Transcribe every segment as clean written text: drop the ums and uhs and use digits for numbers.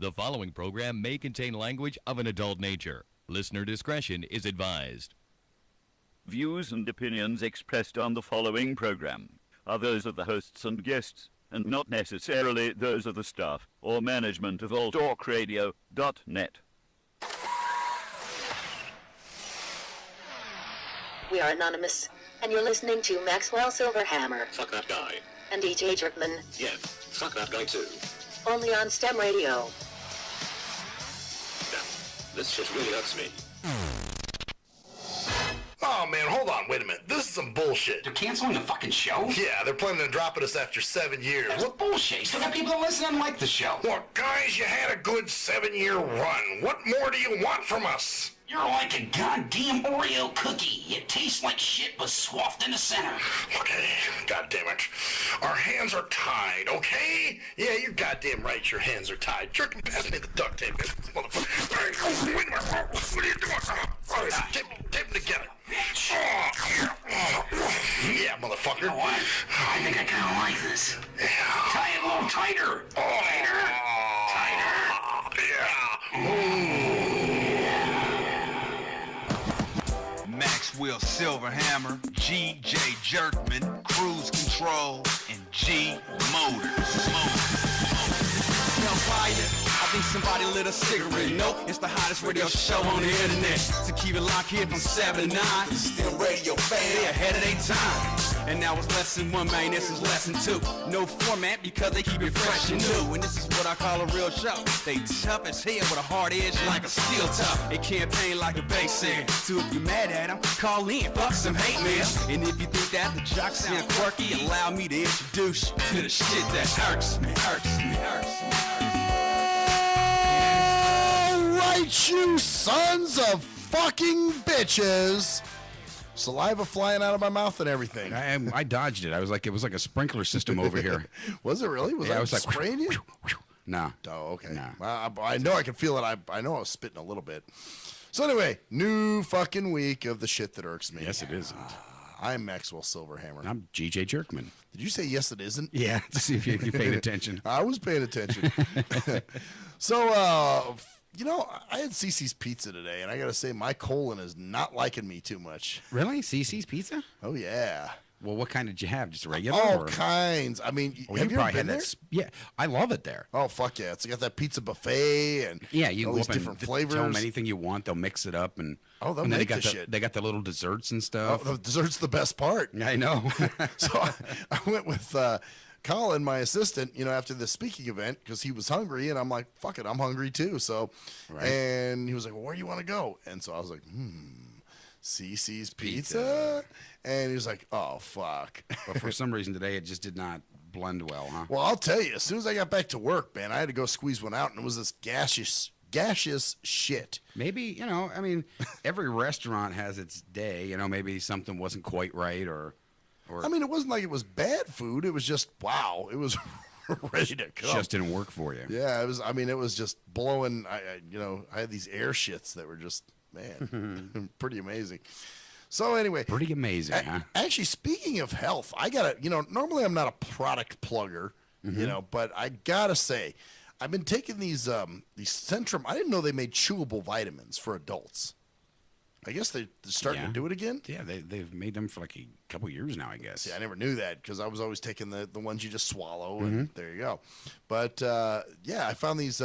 The following program may contain language of an adult nature. Listener discretion is advised. Views and opinions expressed on the following program are those of the hosts and guests, and not necessarily those of the staff or management of alltalkradio.net. We are anonymous, and you're listening to Maxwell Silverhammer. Fuck that guy. And DJ Jerkman. Yeah, fuck that guy too. Only on STIM Radio. Damn, this shit really hurts me. Oh man, hold on, wait a minute. This is some bullshit. They're canceling the fucking show? Yeah, they're planning on dropping us after 7 years. That's bullshit. You still got people that listen and like the show. Look, guys, you had a good 7-year run. What more do you want from us? You're like a goddamn Oreo cookie. You taste like shit but swathed in the center. Okay, goddamn it. Our hands are tied, okay? Yeah, you're goddamn right, your hands are tied. Jerkin, pass me the duct tape, motherfucker. Wait a minute, what are you doing? All right, tape them together. Yeah, motherfucker. You know what? I think I kind of like this. Yeah. Tie it a little tighter. Tighter. Maxwell Silverhammer, G.J. Jerkman, Cruise Control, and G Motors. I think somebody lit a cigarette. Nope, it's the hottest radio show on the internet. So keep it locked here from 7 to 9. STIM Radio fans, they ahead of their time. And now it's lesson 1, man, this is lesson 2. No format because they keep it fresh and new. And this is what I call a real show. They tough as hell with a hard edge like a steel top. They campaign like a bass in. So if you're mad at them, call in, fuck some hate mail. And if you think that the jocks sound quirky, allow me to introduce you to the shit that hurts me. Alright, you sons of fucking bitches. Saliva flying out of my mouth and everything. I dodged it. It was like a sprinkler system over here. Was it really? I was like spraying you? Nah. Oh, okay. Nah. I know I can feel it. I know I was spitting a little bit. So anyway, new fucking week of the shit that irks me. Yes, it is. I'm Maxwell Silverhammer. I'm G.J. Jerkman. Did you say yes, it isn't? Yeah, to see if you paid attention. I was paying attention. So, I had Cece's Pizza today, and I got to say, my colon is not liking me too much. Really? Cece's Pizza? Oh, yeah. Well, what kind did you have? Just regular? All kinds. I mean, have you ever been there? Yeah, I love it there. Oh, fuck yeah. It's got that pizza buffet and you all go these up different and flavors. Tell them anything you want. They'll mix it up. And they'll and then make the shit. They got the little desserts and stuff. Oh, the dessert's the best part. I know. So I went with Colin, my assistant, after the speaking event because he was hungry, and I'm like, fuck it, I'm hungry too. So, right. And he was like, well, where do you want to go? And so I was like, Cece's Pizza? And he was like, oh, fuck. But for some reason today, it just did not blend well, huh? Well, I'll tell you, as soon as I got back to work, man, I had to go squeeze one out, and it was this gaseous shit. Maybe, every restaurant has its day. Maybe something wasn't quite right or I mean, it wasn't like it was bad food. It was just, wow, it was ready to come. Just didn't work for you. Yeah, it was just blowing. I had these air shits that were just, man, pretty amazing. So anyway. Pretty amazing, huh? Actually, speaking of health, I got to, normally I'm not a product plugger, but I got to say, I've been taking these Centrum. I didn't know they made chewable vitamins for adults. I guess they're starting to do it again. Yeah, they've made them for like a couple years now, I guess. See, I never knew that because I was always taking the ones you just swallow, and there you go. But, I found these,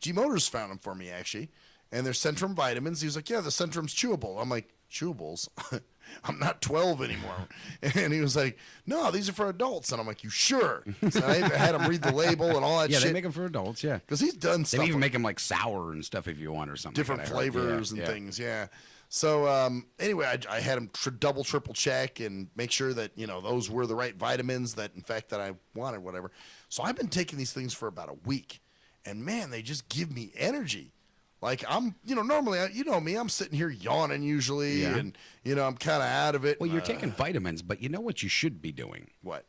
G Motors found them for me, actually, and they're Centrum vitamins. He was like, yeah, the Centrum's chewable. I'm like, chewables? I'm not 12 anymore. And he was like, no, these are for adults. And I'm like, you sure? So I had him read the label and all that shit. Yeah, they make them for adults, yeah. Because he's done stuff. They even make them like sour and stuff if you want or something. Different flavors and things, yeah. So anyway, I had him double, triple check and make sure that, those were the right vitamins that, in fact, that I wanted, whatever. So I've been taking these things for about a week. And, man, they just give me energy. Like, I'm, normally, you know me, I'm sitting here yawning usually, and, I'm kind of out of it. Well, you're taking vitamins, but you know what you should be doing? What?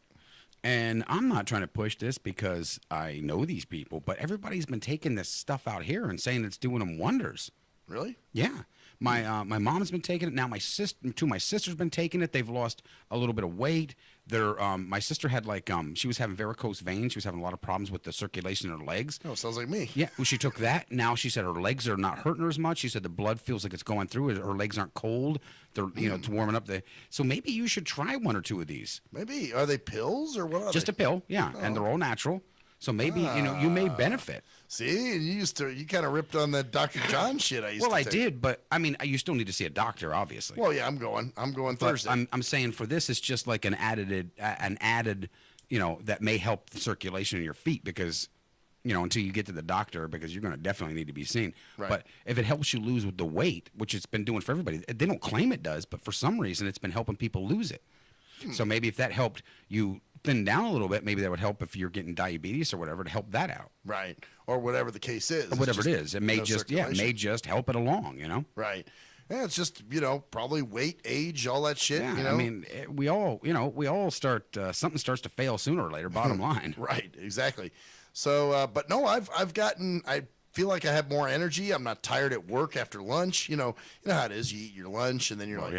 And I'm not trying to push this because I know these people, but everybody's been taking this stuff out here and saying it's doing them wonders. Really? Yeah. My mom's been taking it. Now my sister's been taking it. They've lost a little bit of weight. My sister had she was having varicose veins. She was having a lot of problems with the circulation in her legs. Oh, sounds like me. Yeah, well, she took that. Now she said her legs are not hurting her as much. She said the blood feels like it's going through. Her legs aren't cold. They're it's warming up. So maybe you should try one or two of these. Maybe are they pills or what? Are Just they? a pill, yeah, and they're all natural. So maybe you may benefit. See, you kind of ripped on that Dr. John shit I used to take. Well, I did, but I mean, you still need to see a doctor, obviously. Well, yeah, I'm going Thursday. I'm saying for this, it's just like an added, that may help the circulation in your feet because, until you get to the doctor, because you're going to definitely need to be seen. Right. But if it helps you lose with the weight, which it's been doing for everybody, they don't claim it does, but for some reason, it's been helping people lose it. So maybe if that helped you thin down a little bit, maybe that would help if you're getting diabetes or whatever to help that out. Right. Or whatever the case is. Whatever it is. It may just help it along, Right. Yeah, it's just, probably weight, age, all that shit, Yeah, I mean, we all start, something starts to fail sooner or later, bottom line. Right, exactly. So, but no, I feel like I have more energy. I'm not tired at work after lunch. You know how it is. You eat your lunch and then you're like,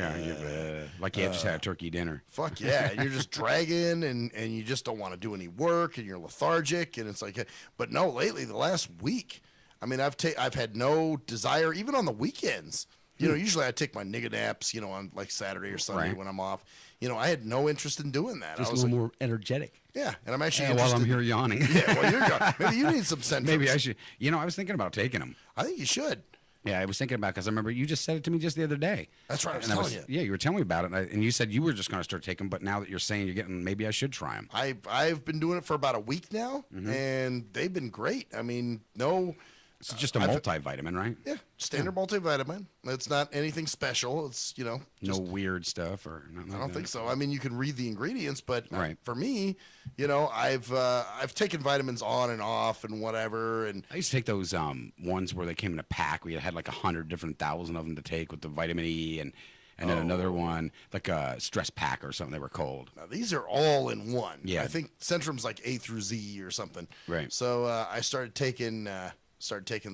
like you just had a turkey dinner. Fuck yeah. And you're just dragging and you just don't want to do any work and you're lethargic. And it's like, but no, lately, the last week, I mean, I've had no desire, even on the weekends. Usually I take my nigga naps, on like Saturday or Sunday when I'm off. I had no interest in doing that. Just I was a little more energetic. Yeah, and I'm actually while I'm here yawning. Yeah, well, you're yawning. Maybe you need some Centrums. Maybe I should. I was thinking about taking them. I think you should. Yeah, I was thinking about because I remember you just said it to me just the other day. That's right. I was telling you. Yeah, you were telling me about it, and you said you were just going to start taking them. But now that you're saying you're getting, maybe I should try them. I've been doing it for about a week now, and they've been great. I mean, no. It's just a multivitamin, right? Yeah, standard multivitamin. It's not anything special. It's no weird stuff or nothing. I don't think so. I mean, you can read the ingredients, but right. For me, I've taken vitamins on and off and whatever. And I used to take those ones where they came in a pack. We had like 100 different thousand of them to take with the vitamin E and then another one like a stress pack or something they were called. Now, these are all in one. Yeah, I think Centrum's like A through Z or something. Right. So I started taking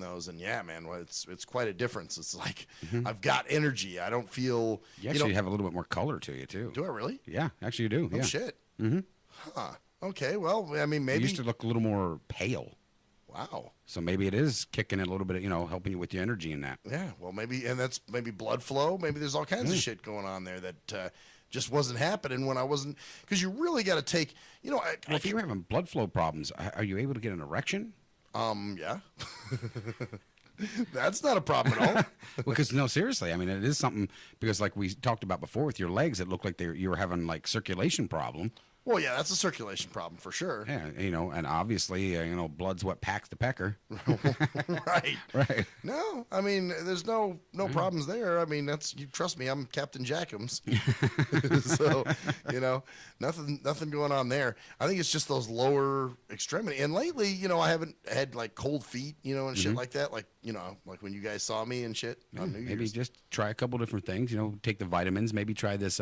those, and yeah, man, well, it's quite a difference. It's like I've got energy. I don't feel. You actually have a little bit more color to you too. Do I really? Yeah, actually you do. Oh shit. Mm-hmm. Huh. Okay. Well, I mean, maybe you used to look a little more pale. Wow. So maybe it is kicking in a little bit, helping you with your energy in that. Yeah. Well, maybe, and that's maybe blood flow. Maybe there's all kinds of shit going on there that just wasn't happening when I wasn't. Because you really got to take. If you're having blood flow problems, are you able to get an erection? Yeah. That's not a problem at all. Because no, seriously, I mean, it is something because like we talked about before with your legs, it looked like you were having like circulation problem. Well, yeah, that's a circulation problem for sure. Yeah, and obviously, blood's what packs the pecker. Right. Right. No, I mean, there's no problems there. I mean, you trust me, I'm Captain Jackums. So, nothing going on there. I think it's just those lower extremity. And lately, I haven't had like cold feet, and shit like that. Like, like when you guys saw me and shit on New Year's. Maybe just try a couple different things, take the vitamins, maybe try this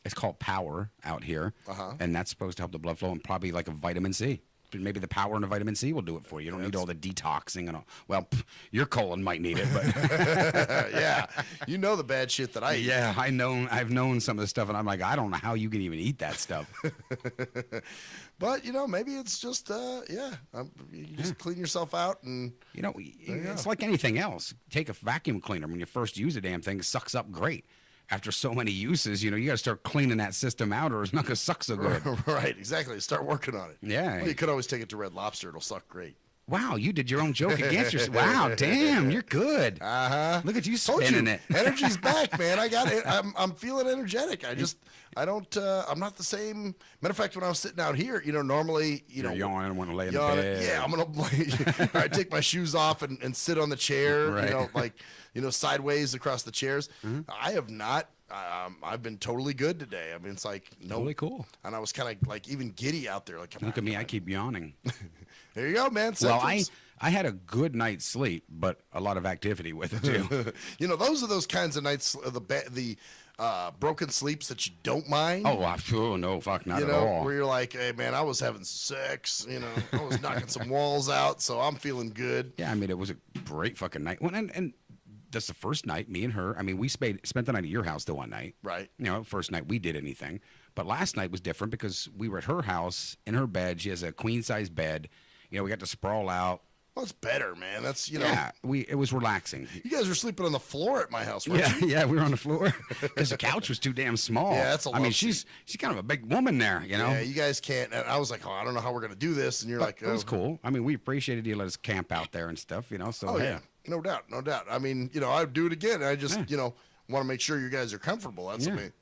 it's called Power out here, and that's supposed to help the blood flow and probably like a vitamin C. Maybe the Power and the vitamin C will do it for you. You don't need all the detoxing and all. Well, your colon might need it, but yeah, the bad shit that I eat. Yeah, I've known some of the stuff, and I'm like, I don't know how you can even eat that stuff. But maybe it's just you just clean yourself out, and it's like anything else. Take a vacuum cleaner when you first use a damn thing, it sucks up great. After so many uses, you got to start cleaning that system out or it's not going to suck so good. Right, exactly. Start working on it. Yeah. Well, you could always take it to Red Lobster. It'll suck great. Wow, you did your own joke against yourself. Wow, damn, you're good. Look at you spinning it. Energy's back, man. I got it. I'm feeling energetic. I'm not the same. Matter of fact, when I was sitting out here, normally, you're yawning and want to lay in the bed. Yeah, I'm going to I take my shoes off and sit on the chair, right. Sideways across the chairs. I have not. I've been totally good today. I mean, it's like totally cool. And I was kind of like even giddy out there. Like, look at me, I keep yawning. There you go, man. Well, I had a good night's sleep, but a lot of activity with it too. Those are those kinds of nights. The broken sleeps that you don't mind. Oh, no, fuck, not at all. Where you're like, hey, man, I was having sex. I was knocking some walls out, so I'm feeling good. Yeah, I mean, it was a great fucking night. And that's the first night, me and her. I mean, we spent the night at your house the one night. Right. You know, first night we did anything. But last night was different because we were at her house in her bed. She has a queen size bed. You know, we got to sprawl out. Well, it's better, man. That's, you know. Yeah, it was relaxing. You guys were sleeping on the floor at my house, weren't you? Yeah, we were on the floor because the couch was too damn small. Yeah, that's a I mean, love she's kind of a big woman there, you know. Yeah, you guys can't. And I was like, oh, I don't know how we're gonna do this, and you're like, It was cool. I mean, we appreciated you let us camp out there and stuff, you know. So Oh hey. yeah, no doubt, no doubt. I mean, you know, I'd do it again. I just, you know, want to make sure you guys are comfortable. That's the main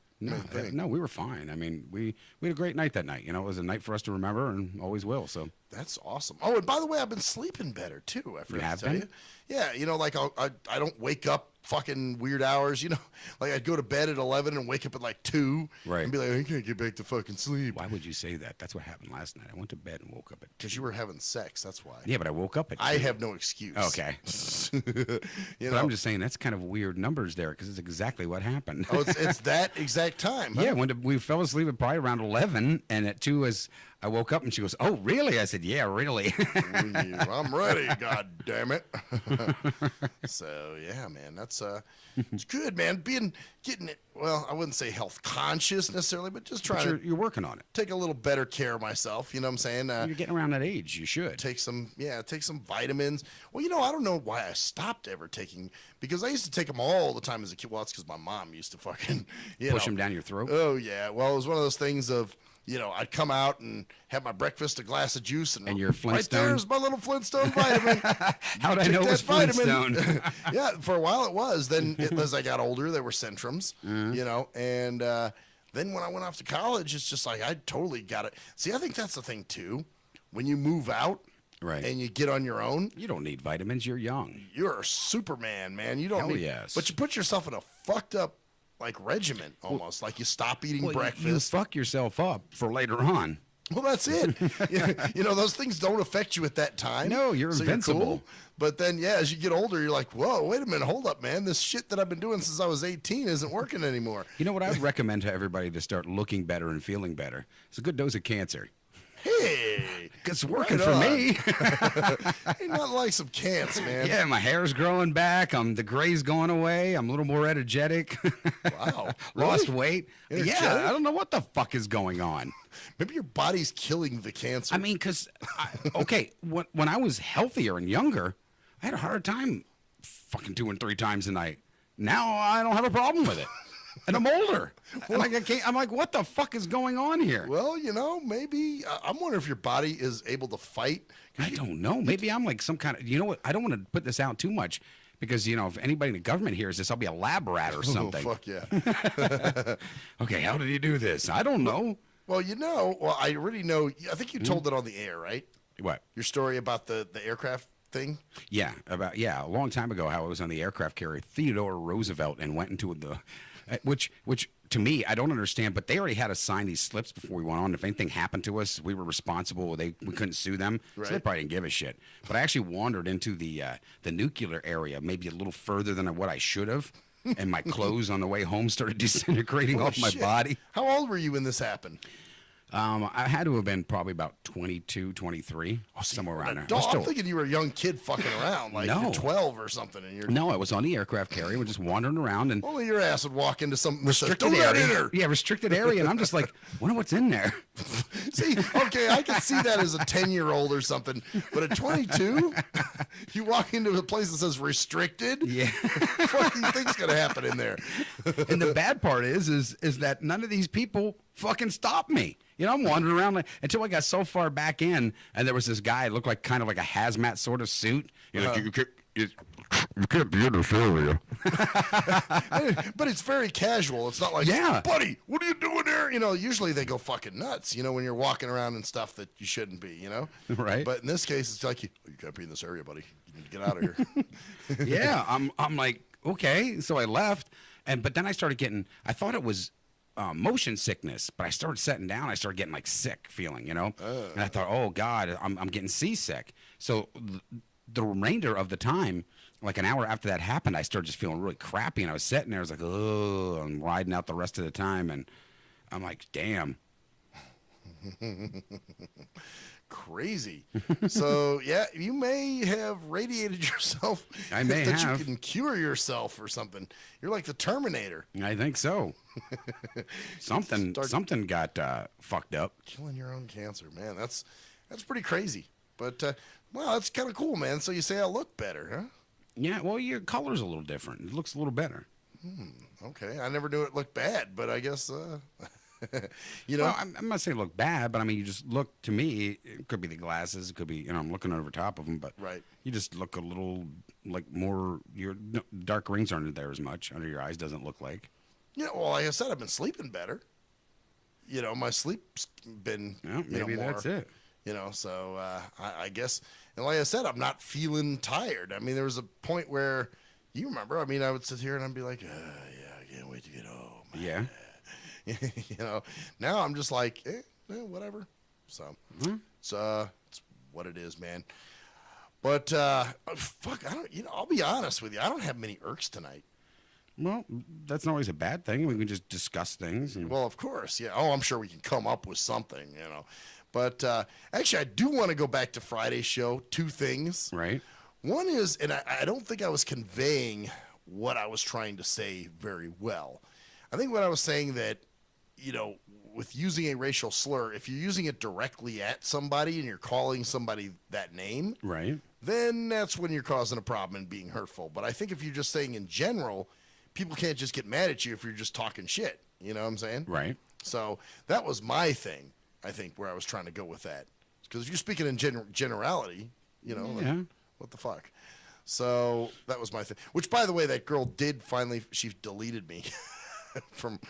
thing. No, we were fine. I mean, we had a great night that night. You know, it was a night for us to remember and always will. So That's awesome. Oh, and by the way, I've been sleeping better too. I forgot to tell you. Yeah, you know, like I don't wake up fucking weird hours. You know, like I'd go to bed at 11 and wake up at like 2, Right. and be like, I can't get back to fucking sleep. why would you say that? That's what happened last night. I went to bed and woke up at Because you were having sex. That's why. Yeah, but I woke up at 2. I have no excuse. Okay. You But know, I'm just saying that's kind of weird numbers there because it's exactly what happened. oh, it's that exact time. Huh? Yeah, we fell asleep at probably around 11, and at 2 as I woke up and she goes, "Oh, really?" I said, "Yeah, really." I'm ready. God damn it. So yeah, man, that's it's good, man. Getting it. Well, I wouldn't say health conscious necessarily, but just trying to you're working on it. take a little better care of myself. You know what I'm saying? You're getting around that age. You should take some vitamins. Well, you know, I don't know why I stopped ever taking, because I used to take them all the time as a kid. Well, it's because my mom used to fucking push them down your throat. Oh yeah. Well, it was one of those things of, you know, I'd come out and have my breakfast, a glass of juice, and your Flintstone. Right there's my little Flintstone vitamin. How'd I know it was Flintstone? Yeah, for a while it was. Then as I got older, there were Centrums, you know, and then when I went off to college, it's just like I totally got it. See, I think that's the thing too. When you move out, Right. and you get on your own, You don't need vitamins. You're young. you're a Superman, man. You don't Hell need, yes. but you put yourself in a fucked up like regiment almost. Like you stop eating Well, breakfast. You fuck yourself up for later on. Well, that's it. You know, those things don't affect you at that time. No, you're so invincible. cool. But then, yeah, as you get older, you're like, whoa, wait a minute, hold up, man. This shit that I've been doing since I was 18 isn't working anymore. You know what I would recommend to everybody to start looking better and feeling better? It's a good dose of cancer. Hey, It's working right for on. me. Ain't nothing like some cants, man. Yeah, my hair's growing back. The gray's going away. I'm a little more energetic. Wow. Lost Really? weight. Energetic? Yeah, I don't know what the fuck is going on. Maybe your body's killing the cancer. I mean, because, okay, when I was healthier and younger, I had a hard time fucking 2 and 3 times a night. Now I don't have a problem with it. And I'm older. I'm like, what the fuck is going on here? Well, you know, maybe I'm wondering if your body is able to fight. I don't know. Maybe I'm like some kind of, you know what? I don't want to put this out too much because, you know, if anybody in the government hears this, I'll be a lab rat or something. Oh, fuck yeah. Okay, how did he do this? I don't know. Well, you know, I already know. I think you told it on the air, right? What? Your story about the aircraft thing? Yeah, a long time ago, how I was on the aircraft carrier Theodore Roosevelt and went into the, which to me, I don't understand, but they already had us sign these slips before we went on. If anything happened to us, we were responsible. We couldn't sue them, Right. so they probably didn't give a shit. But I actually wandered into the nuclear area, maybe a little further than what I should have, and my clothes on the way home started disintegrating Oh, off my shit. body. How old were you when this happened? I had to have been probably about 22, 23, somewhere around there. I was Dog, I'm still- thinking you were a young kid fucking around, like No. you're 12 or something, and you're No, I was on the aircraft carrier. We're just wandering around and only your ass would walk into some restricted don't let in area. her. Yeah, restricted area, and I'm just like, wonder what's in there. See, okay, I can see that as a 10-year-old or something, but at 22, you walk into a place that says restricted. Yeah. What do you think's gonna happen in there? And the bad part is that none of these people fucking stopped me. You know, I'm wandering around until I got so far back in, and there was this guy, looked like kind of like a hazmat sort of suit. You're like, you can't be in this area. But it's very casual. It's not like, Yeah. buddy, what are you doing there? You know, usually they go fucking nuts, you know, when you're walking around and stuff that you shouldn't be, you know? Right. But in this case, it's like, you can't be in this area, buddy. You need to get out of here. Yeah, I'm like, okay. So I left, but then I started getting, I thought it was motion sickness, but I started sitting down. I started getting like sick feeling, you know? And I thought, oh God, I'm getting seasick. So the remainder of the time, like an hour after that happened, I started just feeling really crappy. And I was sitting there, I was like, oh, I'm riding out the rest of the time. And I'm like, damn. crazy. So, yeah, you may have radiated yourself. I may that have. you can cure yourself or something. You're like the Terminator. I think so. Something got fucked up. Killing your own cancer, man. That's pretty crazy. But, well, that's kind of cool, man. So you say I look better, huh? Yeah, well, your color's a little different. It looks a little better. Okay. I never knew it looked bad, but I guess, you know. Well, I'm not saying look bad, but I mean, you just look, to me, it could be the glasses. It could be, I'm looking over top of them, but Right. you just look a little, like, more, your dark rings aren't there as much under your eyes, doesn't look like. Yeah, well, like I said, I've been sleeping better. You know, my sleep's been, Well, maybe more, that's it. You know, so I guess, and like I said, I'm not feeling tired. I mean, there was a point where, you remember, I mean, I would sit here and I'd be like, yeah, I can't wait to get home. Yeah. You know, now I'm just like, whatever. So, it's what it is, man. But, fuck, I'll be honest with you. I don't have many irks tonight. Well, that's not always a bad thing. We can just discuss things. Well, of course, yeah. Oh, I'm sure we can come up with something, you know. But actually, I do want to go back to Friday's show. 2 things. Right. One is, and I don't think I was conveying what I was trying to say very well. I think what I was saying that, you know, with using a racial slur, if you're using it directly at somebody and you're calling somebody that name, Right. then that's when you're causing a problem and being hurtful. But I think if you're just saying in general, people can't just get mad at you if you're just talking shit. You know what I'm saying? Right. So that was my thing, I think, where I was trying to go with that. Because if you're speaking in generality, you know, Yeah. like, what the fuck? So that was my thing. Which, by the way, that girl did finally, she deleted me from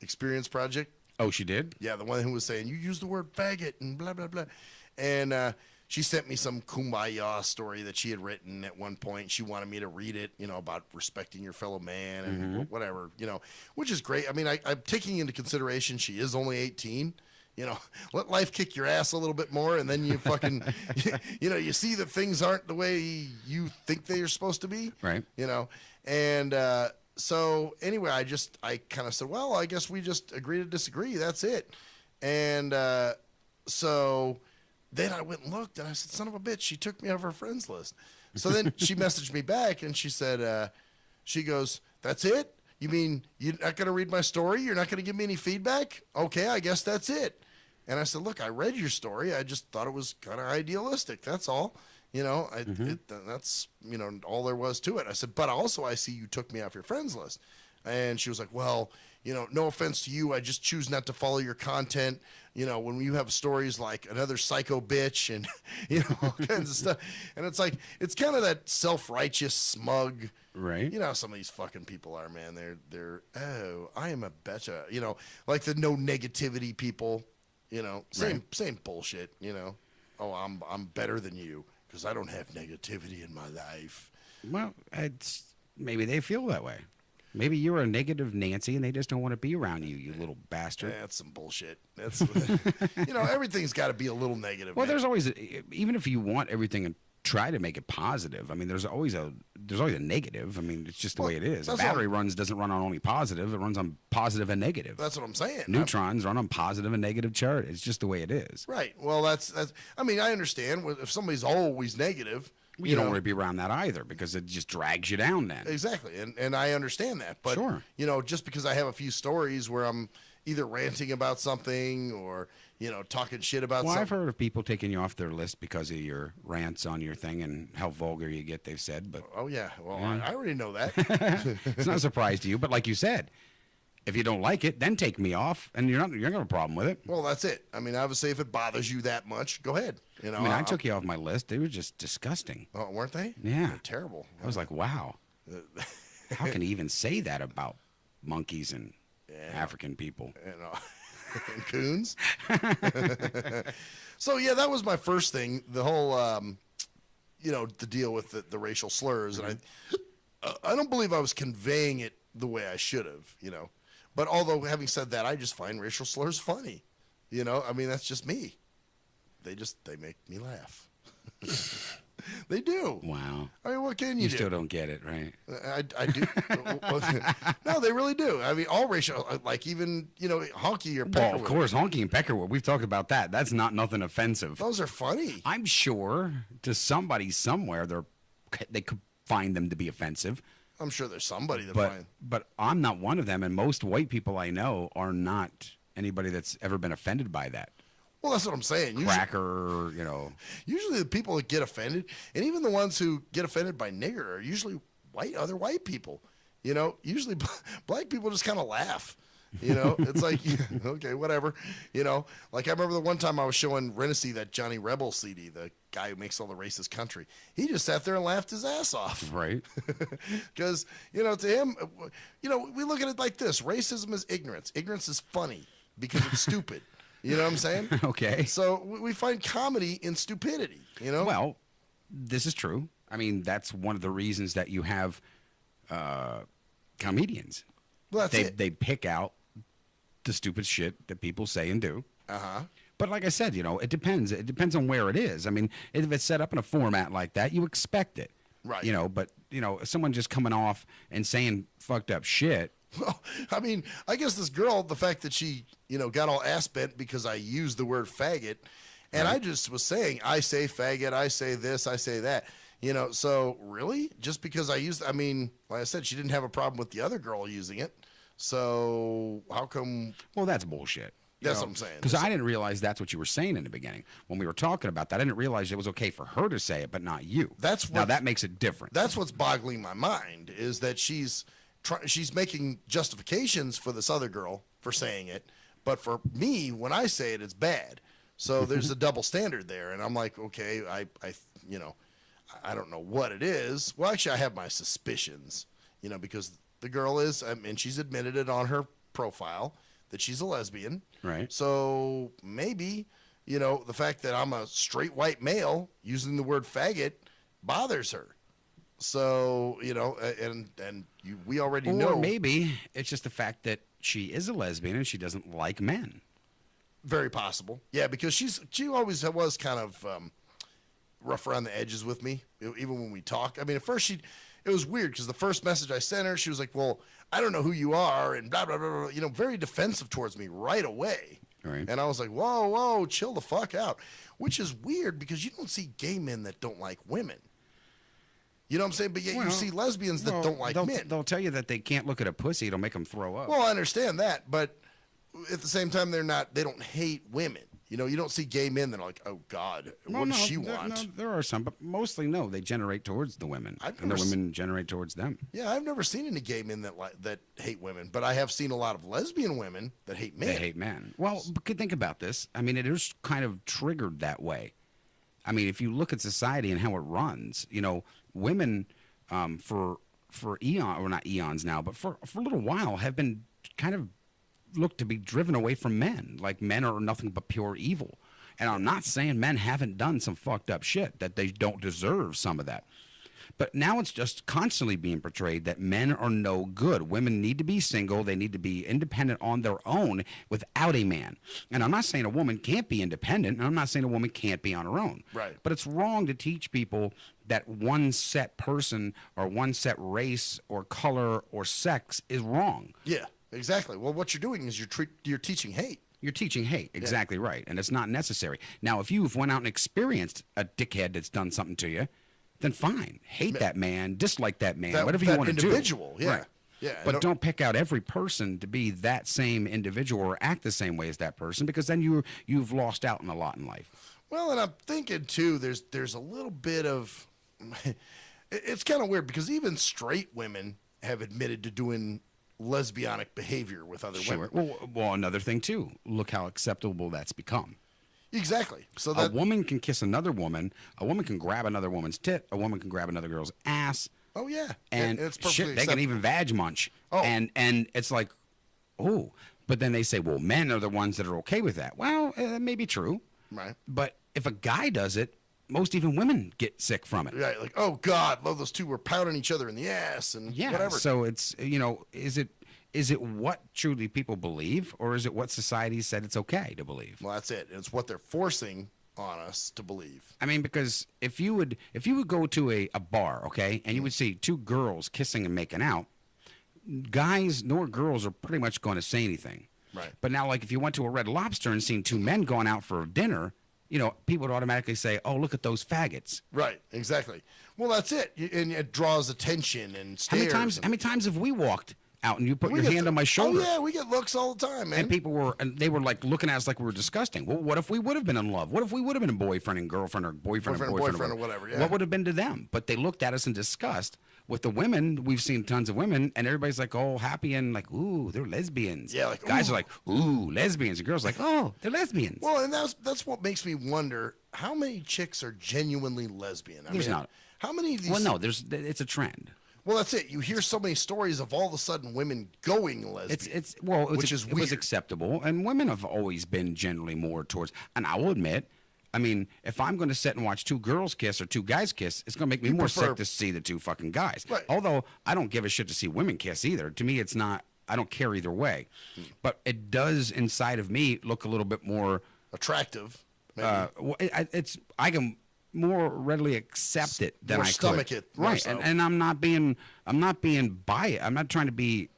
Experience Project. Oh, she did? Yeah, the one who was saying, you use the word faggot and blah, blah, blah. And she sent me some kumbaya story that she had written at one point. She wanted me to read it, you know, about respecting your fellow man and whatever, you know, which is great. I mean, I'm taking into consideration she is only 18. You know, let life kick your ass a little bit more, and then you fucking, you know, you see that things aren't the way you think they are supposed to be. Right. You know, and so anyway, I kind of said, well, I guess we just agree to disagree. That's it. And so then I went and looked, and I said, son of a bitch, she took me off her friends list. So then she messaged me back, and she said, she goes, that's it? You mean you're not going to read my story? You're not going to give me any feedback? Okay, I guess that's it. And I said, look, I read your story. I just thought it was kind of idealistic. That's all. You know, that's, you know, all there was to it. I said, but also I see you took me off your friends list. And she was like, well, you know, no offense to you. I just choose not to follow your content. You know, when you have stories like another psycho bitch and, you know, all kinds of stuff. And it's like, it's kind of that self-righteous, smug. Right. You know how some of these fucking people are, man. They're oh, I am a better, you know, like the no negativity people, you know, same bullshit, you know. Oh, I'm better than you because I don't have negativity in my life. Well, maybe they feel that way. Maybe you're a negative Nancy and they just don't want to be around you, you little bastard. That's some bullshit. That's, you know, everything's got to be a little negative. Well, man. there's always, even if you want everything and try to make it positive, I mean, there's always a negative. I mean, it's just the way it is. A battery doesn't run on only positive. It runs on positive and negative. That's what I'm saying. Neutrons run on positive and negative charge. It's just the way it is. Right. Well, that's. I mean, I understand if somebody's always negative. You don't want to be around that either because it just drags you down then. Exactly. And I understand that. But, you know, just because I have a few stories where I'm either ranting about something or, you know, talking shit about something. I've heard of people taking you off their list because of your rants on your thing and how vulgar you get, they've said. But oh, yeah. Well, I already know that. It's not a surprise to you. But like you said, if you don't like it, then take me off, and you're not going to have a problem with it. Well, that's it. I mean, obviously, if it bothers you that much, go ahead. You know, I mean, I took you off my list. They were just disgusting. Oh, weren't they? Yeah. They're terrible. I was like, wow. How can he even say that about monkeys and African people? And coons. So, yeah, that was my first thing. The whole, you know, the deal with the racial slurs. And I don't believe I was conveying it the way I should have, you know. But although, having said that, I just find racial slurs funny. You know, I mean, that's just me. They make me laugh. They do. Wow. I mean, what can you do? still don't get it, right? I do. No, they really do. I mean, all racial, like even, honky or peckerwood. Well, of course, honky and peckerwood. We've talked about that. That's not nothing offensive. Those are funny. I'm sure to somebody somewhere they could find them to be offensive. I'm sure there's somebody that find. But I'm not one of them, and most white people I know are not anybody that's ever been offended by that. Well, that's what I'm saying. Cracker, Usually the people that get offended, and even the ones who get offended by nigger, are usually other white people. Usually black people just kind of laugh. It's like, okay, whatever. Like I remember the one time I was showing Renaissy that Johnny Rebel CD, the guy who makes all the racist country. He just sat there and laughed his ass off. Right. Because, to him, we look at it like this. Racism is ignorance. Ignorance is funny because it's stupid. You know what I'm saying? Okay. So we find comedy in stupidity, Well, this is true. I mean, that's one of the reasons that you have comedians. Well, that's it. They pick out the stupid shit that people say and do. Uh-huh. But like I said, it depends. It depends on where it is. I mean, if it's set up in a format like that, you expect it. Right. But, someone just coming off and saying fucked up shit. Well, I mean, I guess this girl, the fact that she, got all ass bent because I used the word faggot, and I just was saying, I say faggot, I say this, I say that. So really? Just because like I said, she didn't have a problem with the other girl using it. So how come? Well, that's bullshit. That's what I'm saying. Because I didn't realize that's what you were saying in the beginning. When we were talking about that, I didn't realize it was okay for her to say it, but not you. Now that makes it different. That's what's boggling my mind, is that she's making justifications for this other girl for saying it, but for me, when I say it, it's bad. So there's a double standard there, and I'm like, okay, I don't know what it is. Well, actually, I have my suspicions, because the girl is, and she's admitted it on her profile that she's a lesbian. Right. So maybe, the fact that I'm a straight white male using the word faggot bothers her. So, we already know. Or maybe it's just the fact that she is a lesbian and she doesn't like men. Very possible. Yeah, because she always was kind of rough around the edges with me, even when we talk. I mean, at first it was weird because the first message I sent her, she was like, well, I don't know who you are, and blah, blah, blah, blah, very defensive towards me right away. Right. And I was like, whoa, chill the fuck out, which is weird because you don't see gay men that don't like women. You know what I'm saying? But yet you see lesbians that don't like men. They'll tell you that they can't look at a pussy. It'll make them throw up. Well, I understand that, but at the same time, they don't hate women. You don't see gay men that are like, oh, God, what does she want? No, there are some, but mostly no. They generate towards the women, and the women generate towards them. Yeah, I've never seen any gay men that hate women, but I have seen a lot of lesbian women that hate men. They hate men. Well, think about this. I mean, it is kind of triggered that way. I mean, if you look at society and how it runs, women for eons, or not eons now, but for a little while have been kind of looked to be driven away from men. Like men are nothing but pure evil. And I'm not saying men haven't done some fucked up shit, that they don't deserve some of that. But now it's just constantly being portrayed that men are no good. Women need to be single. They need to be independent on their own without a man. And I'm not saying a woman can't be independent, and I'm not saying a woman can't be on her own. Right. But it's wrong to teach people that one set person or one set race or color or sex is wrong. Yeah, exactly. Well, what you're doing is you're teaching hate. You're teaching hate. Exactly right. And it's not necessary. Now, if you've went out and experienced a dickhead that's done something to you, then fine. Hate that man, dislike that man, whatever you want to do. Individual, yeah. Right. Yeah. But don't pick out every person to be that same individual or act the same way as that person, because then you've lost out on a lot in life. Well, and I'm thinking too, there's a little bit of it's kind of weird because even straight women have admitted to doing lesbianic behavior with other women. Well, another thing too. Look how acceptable that's become. Exactly. So a woman can kiss another woman. A woman can grab another woman's tit. A woman can grab another girl's ass. Oh yeah, and it's shit, they can even vag munch. Oh. And it's like, oh, but then they say, well, men are the ones that are okay with that. Well, that may be true. Right. But if a guy does it, most even women get sick from it. Right. Like, oh God, those two were pounding each other in the ass and whatever. So it's is it what truly people believe, or is it what society said it's okay to believe? Well, that's it. It's what they're forcing on us to believe. I mean, because if you would go to a bar, okay, and you would see two girls kissing and making out, guys nor girls are pretty much going to say anything. Right. But now, like, if you went to a Red Lobster and seen two men going out for dinner, you know, people would automatically say, "Oh, look at those faggots." Right. Exactly. Well, that's it, and it draws attention and stares. How many times have we walked out and you put your hand on my shoulder? Oh yeah, we get looks all the time, man. And people were like looking at us like we were disgusting. Well, what if we would have been in love? What if we would have been a boyfriend and girlfriend, or boyfriend and boyfriend or whatever? Yeah. What would have been to them? But they looked at us in disgust. With the women, we've seen tons of women, and everybody's like, oh, happy and like, ooh, they're lesbians. Yeah, like guys ooh. are like, ooh, lesbians, and girls are like, oh, they're lesbians. Well, and that's what makes me wonder how many chicks are genuinely lesbian. There's not. How many of these? Well, no, it's a trend. Well, that's it. You hear so many stories of all of a sudden women going lesbian. It was acceptable, and women have always been generally more towards. And I will admit, I mean, if I'm going to sit and watch two girls kiss or two guys kiss, it's going to make me more sick to see the two fucking guys. Right. Although I don't give a shit to see women kiss either. To me, it's not. I don't care either way. But it does inside of me look a little bit more attractive. Maybe. I can more readily accept it than more I stomach could. it, right? so. And I'm not being biased. I'm not trying to be.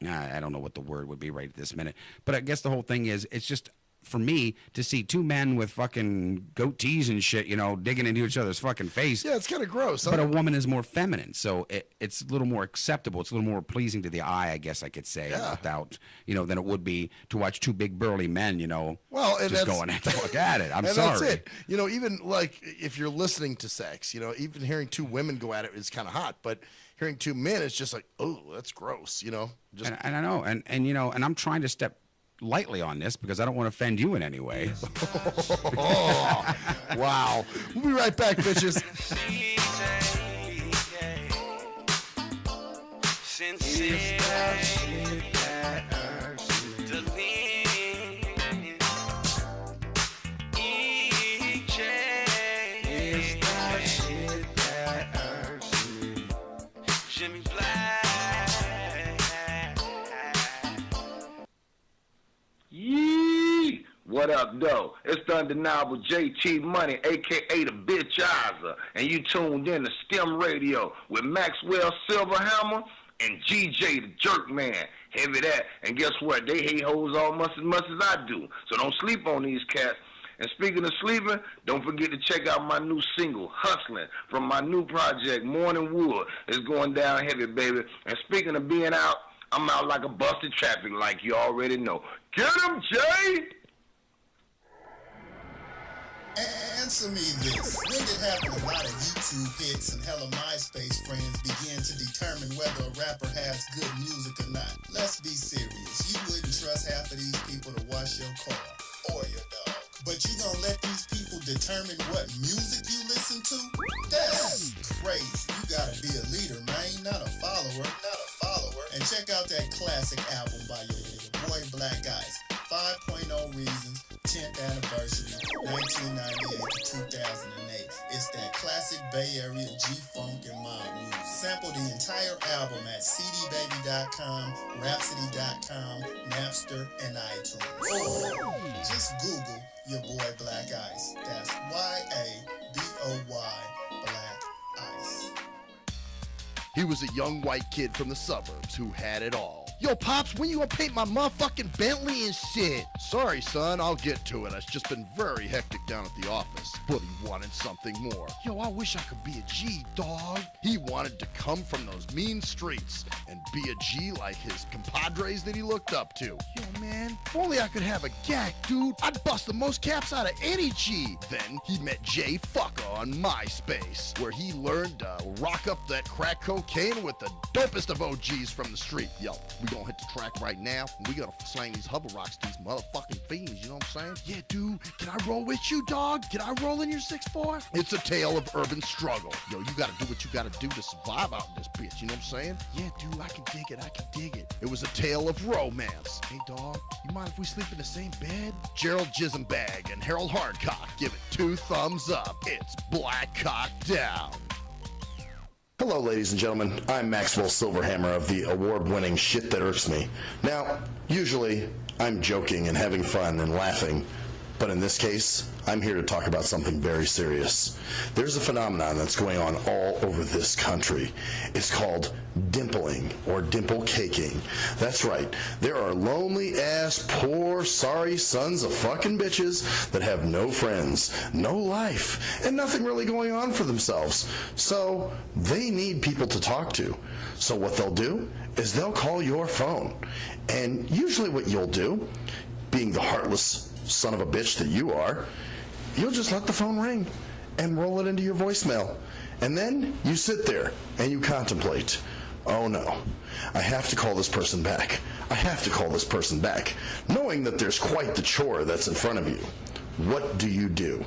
I don't know what the word would be right at this minute. But I guess the whole thing is, it's just for me to see two men with fucking goatees and shit, you know, digging into each other's fucking face. Yeah, it's kind of gross. But a woman is more feminine, so it's a little more acceptable. It's a little more pleasing to the eye, I guess I could say, without, you know, than it would be to watch two big burly men, you know, and just going at the fuck at it. I'm and sorry. That's it. You know, even like if you're listening to sex, you know, even hearing two women go at it is kind of hot, but hearing two men, it's just like, oh, that's gross, you know. Just and I know, and you know, and I'm trying to step lightly on this because I don't want to offend you in any way. Oh, wow. We'll be right back, bitches. What up, though? It's the undeniable JT Money, a.k.a. the Bitchizer, and you tuned in to STIM Radio with Maxwell Silverhammer and GJ the Jerk Man. Heavy that, and guess what? They hate hoes almost as much as I do, so don't sleep on these cats. And speaking of sleeping, don't forget to check out my new single, Hustling, from my new project, Morning Wood. It's going down heavy, baby. And speaking of being out, I'm out like a busted traffic light, you already know. Get him, Jay! Answer me this. When did having a lot of YouTube hits and hella MySpace friends begin to determine whether a rapper has good music or not? Let's be serious. You wouldn't trust half of these people to wash your car or your dog. But you gonna let these people determine what music you listen to? That's crazy. You gotta be a leader, man, not a follower. And check out that classic album by your boy Black Ice, 5.0 Reasons, 10th anniversary, 1998 to 2008. It's that classic Bay Area G-Funk and mob music. Sample the entire album at cdbaby.com, rhapsody.com, Napster, and iTunes. Or just Google your boy Black Ice. That's Y-A-B-O-Y, Black Ice. He was a young white kid from the suburbs who had it all. Yo, Pops, when you gonna paint my motherfucking Bentley and shit? Sorry, son, I'll get to it. It's just been very hectic down at the office. But he wanted something more. Yo, I wish I could be a G, dog. He wanted to come from those mean streets and be a G like his compadres that he looked up to. Yo, man, if only I could have a GAC, dude. I'd bust the most caps out of any G. Then he met Jay Fucker on MySpace, where he learned to rock up that crack cocaine with the dopest of OGs from the street. Yo, we gonna hit the track right now, and we gonna slang these hover rocks to these motherfucking fiends, you know what I'm saying? Yeah, dude, can I roll with you, dog? Can I roll in your 6'4"? It's a tale of urban struggle. Yo, you gotta do what you gotta do to survive out in this bitch, you know what I'm saying? Yeah, dude, I can dig it. It was a tale of romance. Hey, dog, you mind if we sleep in the same bed? Gerald Jisenbag and Harold Hardcock give it 2 thumbs up. It's Black Cock Down. Hello, ladies and gentlemen. I'm Maxwell Silverhammer of the award-winning Shit That Irks Me. Now, usually, I'm joking and having fun and laughing, But in this case, I'm here to talk about something very serious. There's a phenomenon that's going on all over this country. It's called dimpling or dimple caking. That's right. There are lonely-ass, poor, sorry sons of fucking bitches that have no friends, no life, and nothing really going on for themselves. So they need people to talk to. So what they'll do is they'll call your phone. And usually what you'll do, being the heartless son of a bitch that you are, you'll just let the phone ring and roll it into your voicemail. And then you sit there and you contemplate, oh no, I have to call this person back. I have to call this person back, knowing that there's quite the chore that's in front of you. What do you do?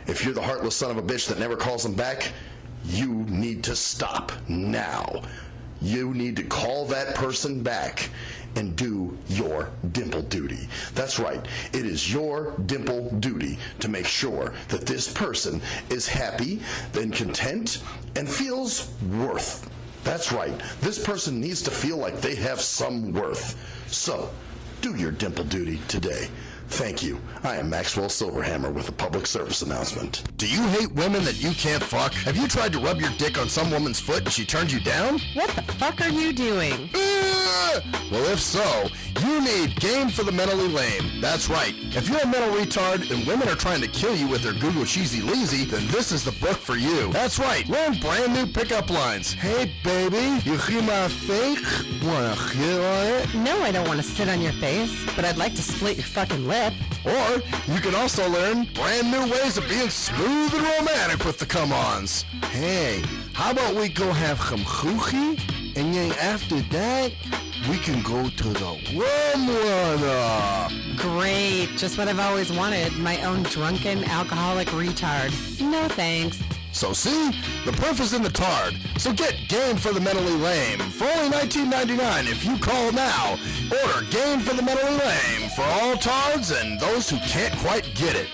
If you're the heartless son of a bitch that never calls them back, you need to stop now. You need to call that person back and do your dimple duty. That's right. It is your dimple duty to make sure that this person is happy and content and feels worth. That's right. This person needs to feel like they have some worth. So, do your dimple duty today. Thank you. I am Maxwell Silverhammer with a public service announcement. Do you hate women that you can't fuck? Have you tried to rub your dick on some woman's foot and she turned you down? What the fuck are you doing? Well, if so, you need Game for the Mentally Lame. That's right. If you're a mental retard and women are trying to kill you with their Google Cheesy Leezy, then this is the book for you. That's right. Learn brand new pickup lines. Hey, baby, you hear my fake? Wanna hit on it? No, I don't want to sit on your face, but I'd like to split your fucking lip. Or you can also learn brand new ways of being smooth and romantic with the come-ons. Hey, how about we go have some choochie, and then after that, we can go to the rum runner. Great, just what I've always wanted, my own drunken alcoholic retard. No thanks. So see, the proof is in the tard. So get Game for the Mentally Lame for only $19.99 if you call now. Order Game for the Mentally Lame for all tards and those who can't quite get it.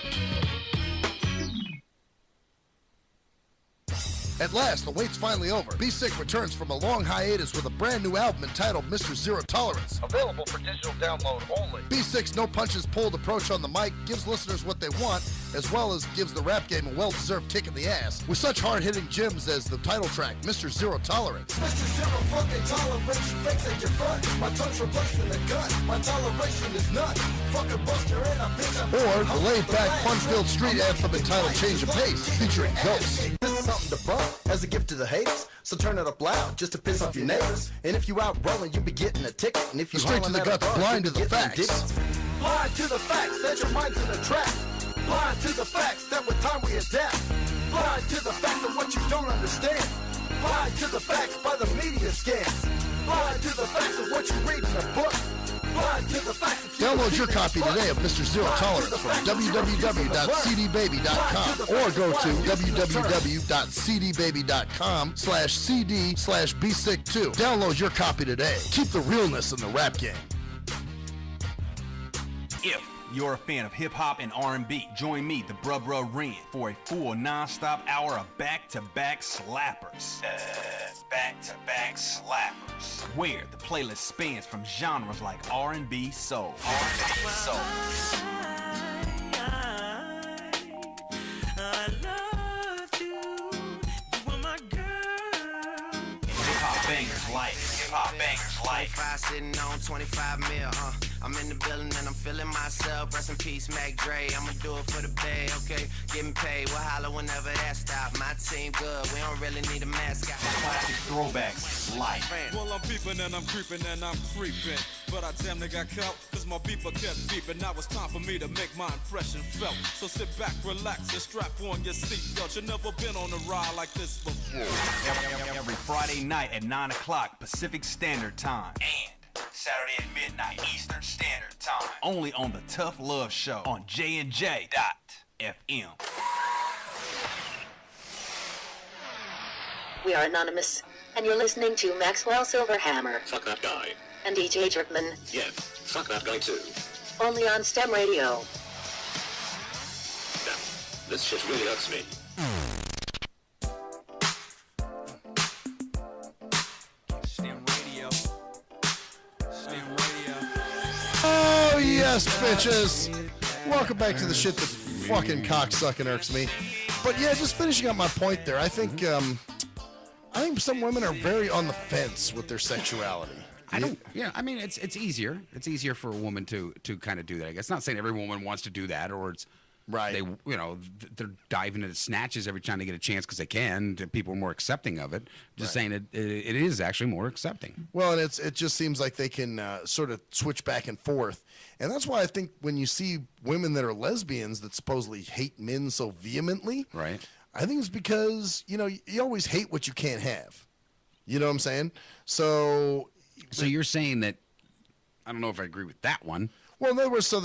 At last, the wait's finally over. Be Sick returns from a long hiatus with a brand new album entitled Mr. Zero Tolerance. Available for digital download only. Be Sick's no punches pulled approach on the mic gives listeners what they want, as well as gives the rap game a well-deserved kick in the ass, with such hard-hitting gems as the title track, Mr. Zero Tolerance. Mr. Zero fucking tolerance, fakes at your front. My tongue's replacing the gun. My toleration is none. Fucking buster and a bitch. Or the laid-back, fun-filled street anthem entitled Change of Pace, featuring Ghost. This is something to bump as a gift to the haters. So turn it up loud just to piss off your neighbors. And if you out rolling, you be getting a ticket. And if you straight to the guts, blind to the facts. Blind to the facts that your mind's in a trap. Blind to the facts that with time we adapt. Blind to the facts of what you don't understand. Blind to the facts by the media scans. Blind to the facts of what you read in a book. Blind to the facts of Download your copy today of Mr. Zero Tolerance from www.cdbaby.com or go to www.cdbaby.com/cd/bsick2. Download your copy today. Keep the realness in the rap game. If you're a fan of hip-hop and R&B, join me, the Bruh Ren, for a full non-stop hour of back-to-back slappers. Back-to-back slappers. Where the playlist spans from genres like R&B, soul. R&B, soul. I loved you. You were my girl. Hip-hop bangers like. Hip-hop bangers like. 25 sitting on 25 mil, I'm in the building and I'm feeling myself. Rest in peace, Mac Dre. I'ma do it for the bay, okay? Getting paid, we'll holler whenever that stop. My team good, we don't really need a mascot. Classic throwbacks, life. Well, I'm peeping and I'm creeping and I'm creeping. But I damn near got caught, cause my beeper kept beeping. Now it's time for me to make my impression felt. So sit back, relax, and strap on your seatbelt. You've never been on a ride like this before. Every Friday night at 9 o'clock Pacific Standard Time. And Saturday at midnight Eastern Standard Time. Only on the Tough Love Show on JNJ.FM. We are anonymous, and you're listening to Maxwell Silverhammer. Fuck that guy. And DJ Jerkman. Yeah, fuck that guy too. Only on STEM Radio. Damn, this shit really hurts me. STEM Radio. STEM Radio. Oh, yes, bitches. welcome back to the shit that fucking cocksucking irks me. But yeah, just finishing up my point there. I think some women are very on the fence with their sexuality. I mean, it's easier. It's easier for a woman to kind of do that. I guess not saying every woman wants to do that, or it's right. They're diving into snatches every time they get a chance because they can. People are more accepting of it. Just saying it is actually more accepting. Well, and it just seems like they can sort of switch back and forth, and that's why I think when you see women that are lesbians that supposedly hate men so vehemently, right? I think it's because you always hate what you can't have. You know what I'm saying? So you're saying that I don't know if I agree with that one. Well, in other words, so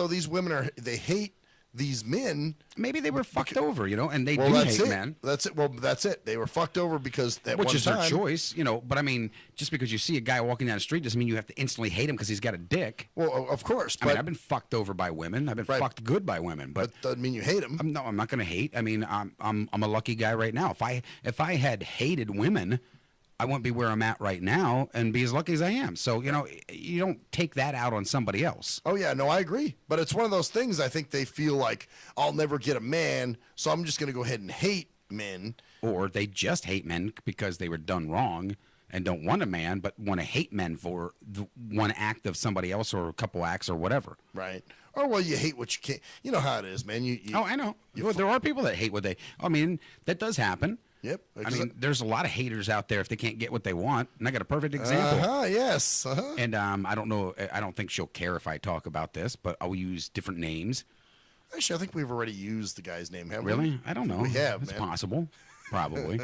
these women they hate these men. Maybe they were fucked over, and they do hate men. That's it. Well, that's it. They were fucked over because which is their choice, But I mean, just because you see a guy walking down the street doesn't mean you have to instantly hate him because he's got a dick. Well, of course. I mean, I've been fucked over by women. I've been fucked good by women, but doesn't mean you hate them. No, I'm not going to hate. I mean, I'm a lucky guy right now. If I had hated women, I wouldn't be where I'm at right now and be as lucky as I am. So, you don't take that out on somebody else. Oh, yeah. No, I agree. But it's one of those things I think they feel like I'll never get a man, so I'm just going to go ahead and hate men. Or they just hate men because they were done wrong and don't want a man, but want to hate men for the one act of somebody else or a couple acts or whatever. Right. Or, well, you hate what you can't. You know how it is, man. I know. There are people that hate what that does happen. Yep. I mean, there's a lot of haters out there if they can't get what they want, and I got a perfect example. Yes. And I don't know. I don't think she'll care if I talk about this, but I'll use different names. Actually, I think we've already used the guy's name, haven't we? Really? I don't know. We have, It's man. possible. Probably.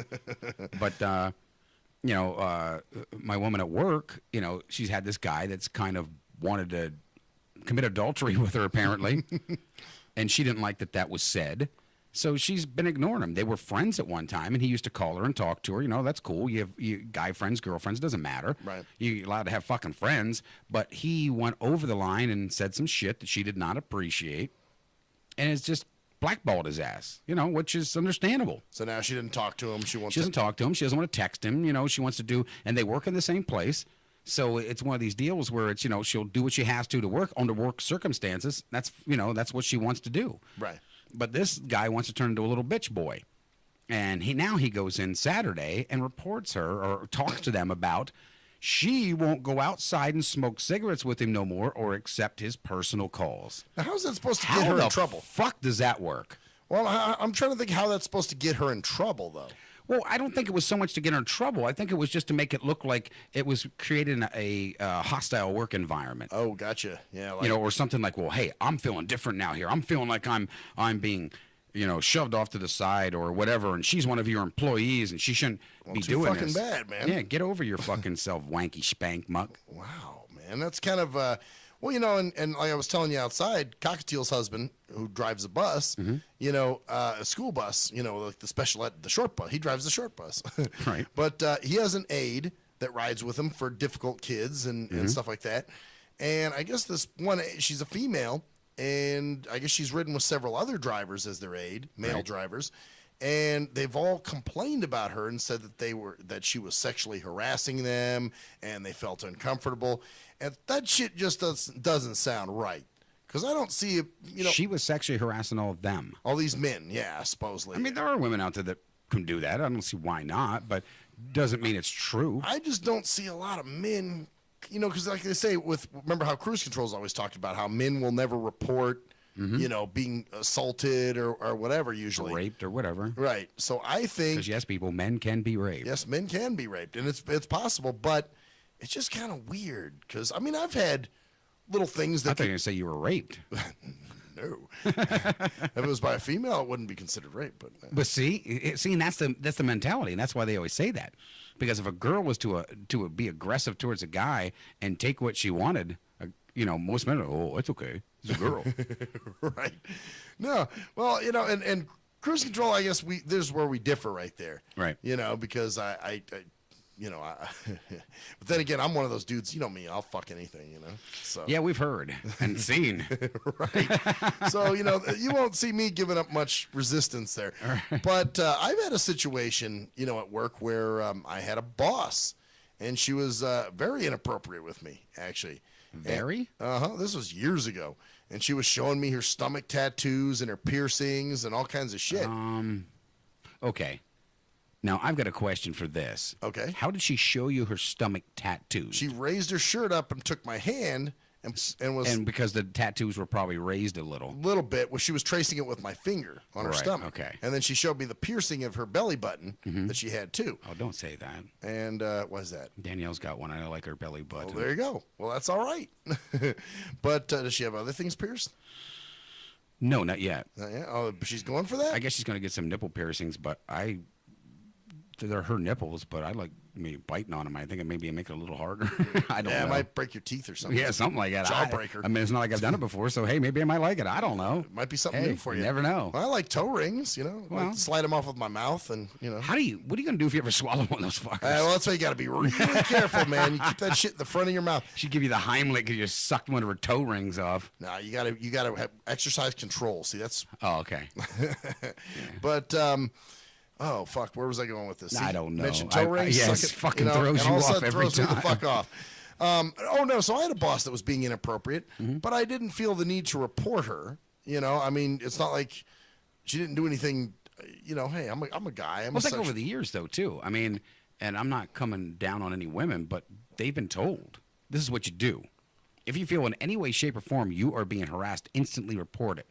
But, my woman at work, she's had this guy that's kind of wanted to commit adultery with her, apparently. And she didn't like that was said. So she's been ignoring him. They were friends at one time, and he used to call her and talk to her. That's cool. You have guy friends, girlfriends, doesn't matter. Right. You're allowed to have fucking friends. But he went over the line and said some shit that she did not appreciate. And it's just blackballed his ass, which is understandable. So now she didn't talk to him. She doesn't talk to him. She doesn't want to text him. She wants to do, and they work in the same place. So it's one of these deals where it's, she'll do what she has to work under work circumstances. That's, that's what she wants to do. Right. But this guy wants to turn into a little bitch boy. And he goes in Saturday and reports her or talks to them about she won't go outside and smoke cigarettes with him no more or accept his personal calls. Now, how's that supposed to get her in trouble? Fuck does that work? Well, I'm trying to think how that's supposed to get her in trouble, though. Well, I don't think it was so much to get her in trouble. I think it was just to make it look like it was creating a hostile work environment. Oh, gotcha. Yeah. Or something like, well, hey, I'm feeling different now here. I'm feeling like I'm being, shoved off to the side or whatever, and she's one of your employees, and she shouldn't be doing fucking this. Bad, man. Yeah, get over your fucking self, wanky spank muck. Wow, man. That's kind of, and like I was telling you outside, Cockatiel's husband, who drives a bus, a school bus, like the short bus. He drives the short bus. Right. But he has an aide that rides with him for difficult kids and stuff like that. And I guess this one, she's a female, and I guess she's ridden with several other drivers as their aide, male drivers. And they've all complained about her and said that she was sexually harassing them, and they felt uncomfortable. And that shit just doesn't sound right. Because I don't see she was sexually harassing all of them. All these men, yeah, supposedly. I mean, there are women out there that can do that. I don't see why not, but doesn't mean it's true. I just don't see a lot of men, because like they say, remember how cruise control's always talked about how men will never report, being assaulted or whatever usually. Raped or whatever. Right. So I think. Because yes, men can be raped. Yes, men can be raped, and it's possible, but it's just kind of weird because, I've had little things that. I thought you were going to say you were raped. No. If it was by a female, it wouldn't be considered rape. But see, and that's the mentality, and that's why they always say that. Because if a girl was to be aggressive towards a guy and take what she wanted, most men are, oh, it's okay. It's a girl. Right. No. Well, and cruise control, I guess this is where we differ right there. Right. Because I but then again, I'm one of those dudes, me, I'll fuck anything, So. Yeah, we've heard and seen. Right. So, you won't see me giving up much resistance there. Right. But I've had a situation, at work where I had a boss, and she was very inappropriate with me, actually. Very? This was years ago. and she was showing me her stomach tattoos and her piercings and all kinds of shit. Okay. Now, I've got a question for this. Okay. How did she show you her stomach tattoos? She raised her shirt up and took my hand and was... And because the tattoos were probably raised a little. Little bit. Well, she was tracing it with my finger on her stomach. Okay. And then she showed me the piercing of her belly button that she had, too. Oh, don't say that. And what is that? Danielle's got one. I like her belly button. Well, there you go. Well, that's all right. But does she have other things pierced? No, not yet. Not yet? Oh, she's going for that? I guess she's going to get some nipple piercings, but they're her nipples, but I like me biting on them. I think it maybe make it a little harder. I don't know. It might break your teeth or something. Yeah, something like that. Jawbreaker. I mean, it's not like I've done it before, so hey, maybe I might like it. I don't know. It might be something new for you. You never know. Well, I like toe rings, I like to slide them off with my mouth and, What are you going to do if you ever swallow one of those fuckers? Well, that's why you got to be really careful, man. You keep that shit in the front of your mouth. She'd give you the Heimlich because you sucked one of her toe rings off. No, you got to exercise control. See, that's... Oh, okay. But, oh, fuck. Where was I going with this? I don't know. Mentioned toe rings. Yes, fucking throws you off every time. Me the fuck off. Oh, no. So I had a boss that was being inappropriate, but I didn't feel the need to report her. I mean, it's not like she didn't do anything. Hey, I'm a guy. It's like over the years, though, too. I mean, and I'm not coming down on any women, but they've been told this is what you do. If you feel in any way, shape, or form you are being harassed, instantly report it.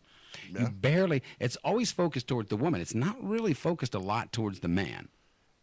Yeah. It's always focused towards the woman. It's not really focused a lot towards the man.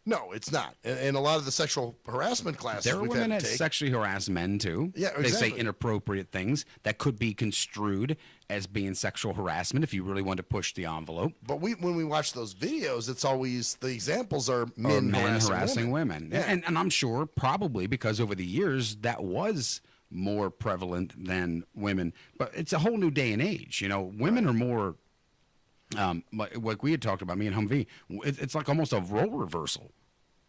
No, it's not. And a lot of the sexual harassment classes there are women that sexually harass men, too. Yeah, exactly. They say inappropriate things that could be construed as being sexual harassment if you really want to push the envelope. But when we watch those videos, it's always, the examples are men harassing women. Yeah. And I'm sure probably because over the years that was more prevalent than women, but it's a whole new day and age. Women are more like we had talked about, me and Humvee. It's like almost a role reversal.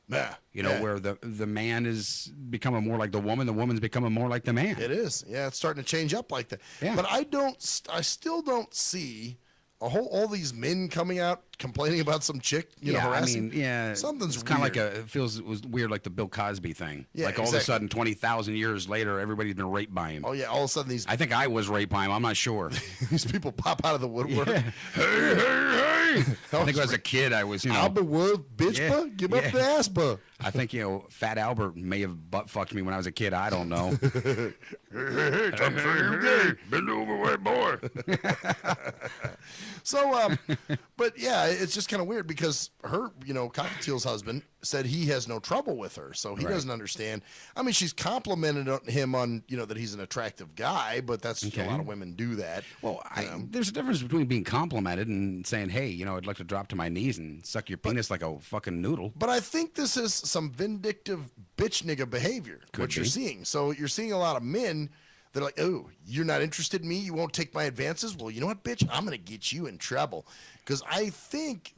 Yeah, where the man is becoming more like the woman's becoming more like the man. It is. Yeah, it's starting to change up like that. Yeah. But I still don't see all these men coming out complaining about some chick, harassing. I mean, something's it's kind of weird. it was weird, like the Bill Cosby thing. Yeah, like all of a sudden, 20,000 years later, everybody's been raped by him. Oh yeah, all of a sudden I think I was raped by him. I'm not sure. These people pop out of the woodwork. Yeah. Hey. I think as a kid, I was, Albert Wood, bitch, give up the ass, buh. I think Fat Albert may have butt fucked me when I was a kid. I don't know. Hey, time to show you gay. Bend over, white boy. So, but yeah, it's just kind of weird because her, Cockatiel's husband said he has no trouble with her, so he doesn't understand. I mean, she's complimented him on, that he's an attractive guy, but that's a lot of women do that. Well, there's a difference between being complimented and saying, hey, I'd like to drop to my knees and suck your penis like a fucking noodle. But I think this is some vindictive bitch nigga behavior, you're seeing. So you're seeing a lot of men. They're like, oh, you're not interested in me? You won't take my advances? Well, you know what, bitch? I'm going to get you in trouble. Because I think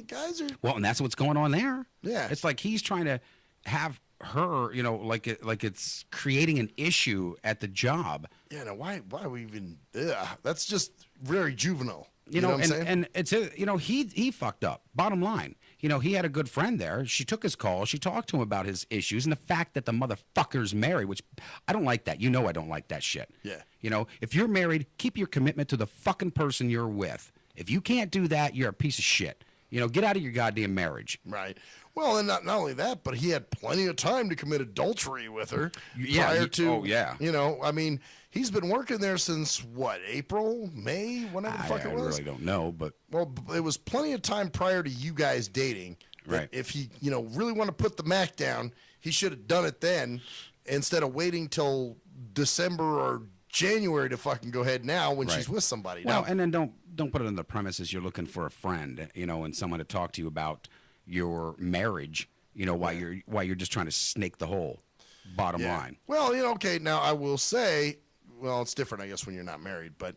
guys are... Well, and that's what's going on there. Yeah. It's like he's trying to have her, like it's creating an issue at the job. Yeah, now why we even... that's just very juvenile. You know what I'm saying? And it's, he fucked up. Bottom line. He had a good friend there. She took his call. She talked to him about his issues and the fact that the motherfucker's married, which I don't like that. I don't like that shit. Yeah. If you're married, keep your commitment to the fucking person you're with. If you can't do that, you're a piece of shit. Get out of your goddamn marriage. Right. Well, and not only that, but he had plenty of time to commit adultery with her prior to... Oh, yeah. I mean... He's been working there since, April, May, whenever the fuck it was? I really don't know, but... Well, it was plenty of time prior to you guys dating. Right. If he, really want to put the Mac down, he should have done it then instead of waiting till December or January to fucking go ahead now when she's with somebody. Well, and then don't put it on the premises you're looking for a friend, and someone to talk to you about your marriage, while you're just trying to snake the hole. Bottom line. Well, okay, now I will say... Well, it's different, I guess, when you're not married. But,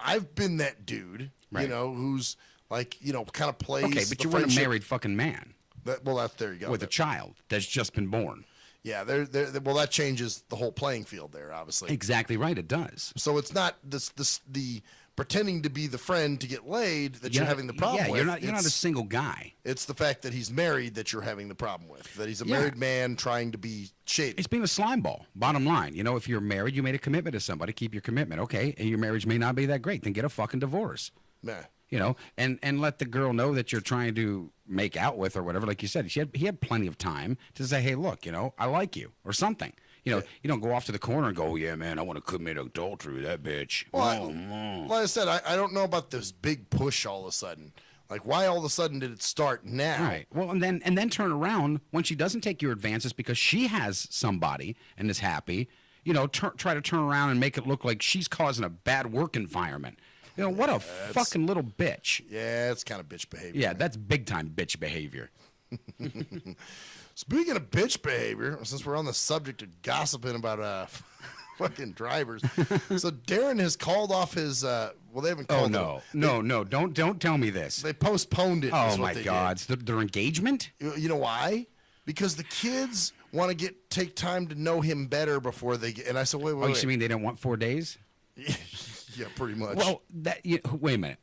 I've been that dude, who's like, kind of plays. Okay, but you weren't a married fucking man. There you go. With a child that's just been born. Yeah, well, that changes the whole playing field there, obviously. Exactly right, it does. So it's not the pretending to be the friend to get laid that you're having the problem with. You're not a single guy. It's the fact that he's married that you're having the problem with. That he's a married man trying to be shady. It's being a slime ball. Bottom line, if you're married, you made a commitment to somebody. Keep your commitment, okay? And your marriage may not be that great. Then get a fucking divorce. Yeah. And let the girl know that you're trying to make out with or whatever. Like you said, he had plenty of time to say, hey, look, I like you or something. You don't go off to the corner and go, oh, yeah, man, I want to commit adultery with that bitch. Well, like I said, I don't know about this big push all of a sudden. Like, why all of a sudden did it start now? Right. Well, and then turn around when she doesn't take your advances because she has somebody and is happy. Try to turn around and make it look like she's causing a bad work environment. What a fucking little bitch. Yeah, it's kind of bitch behavior. Yeah, that's big time bitch behavior. Speaking of bitch behavior, since we're on the subject of gossiping about fucking drivers, so Darren has called off his. They haven't called. Oh no! Don't tell me this. They postponed it. Oh my God! Their engagement. You know why? Because the kids want to take time to know him better before they get. And I said, wait. Oh, you mean they don't want 4 days? Yeah, pretty much. Well, wait a minute.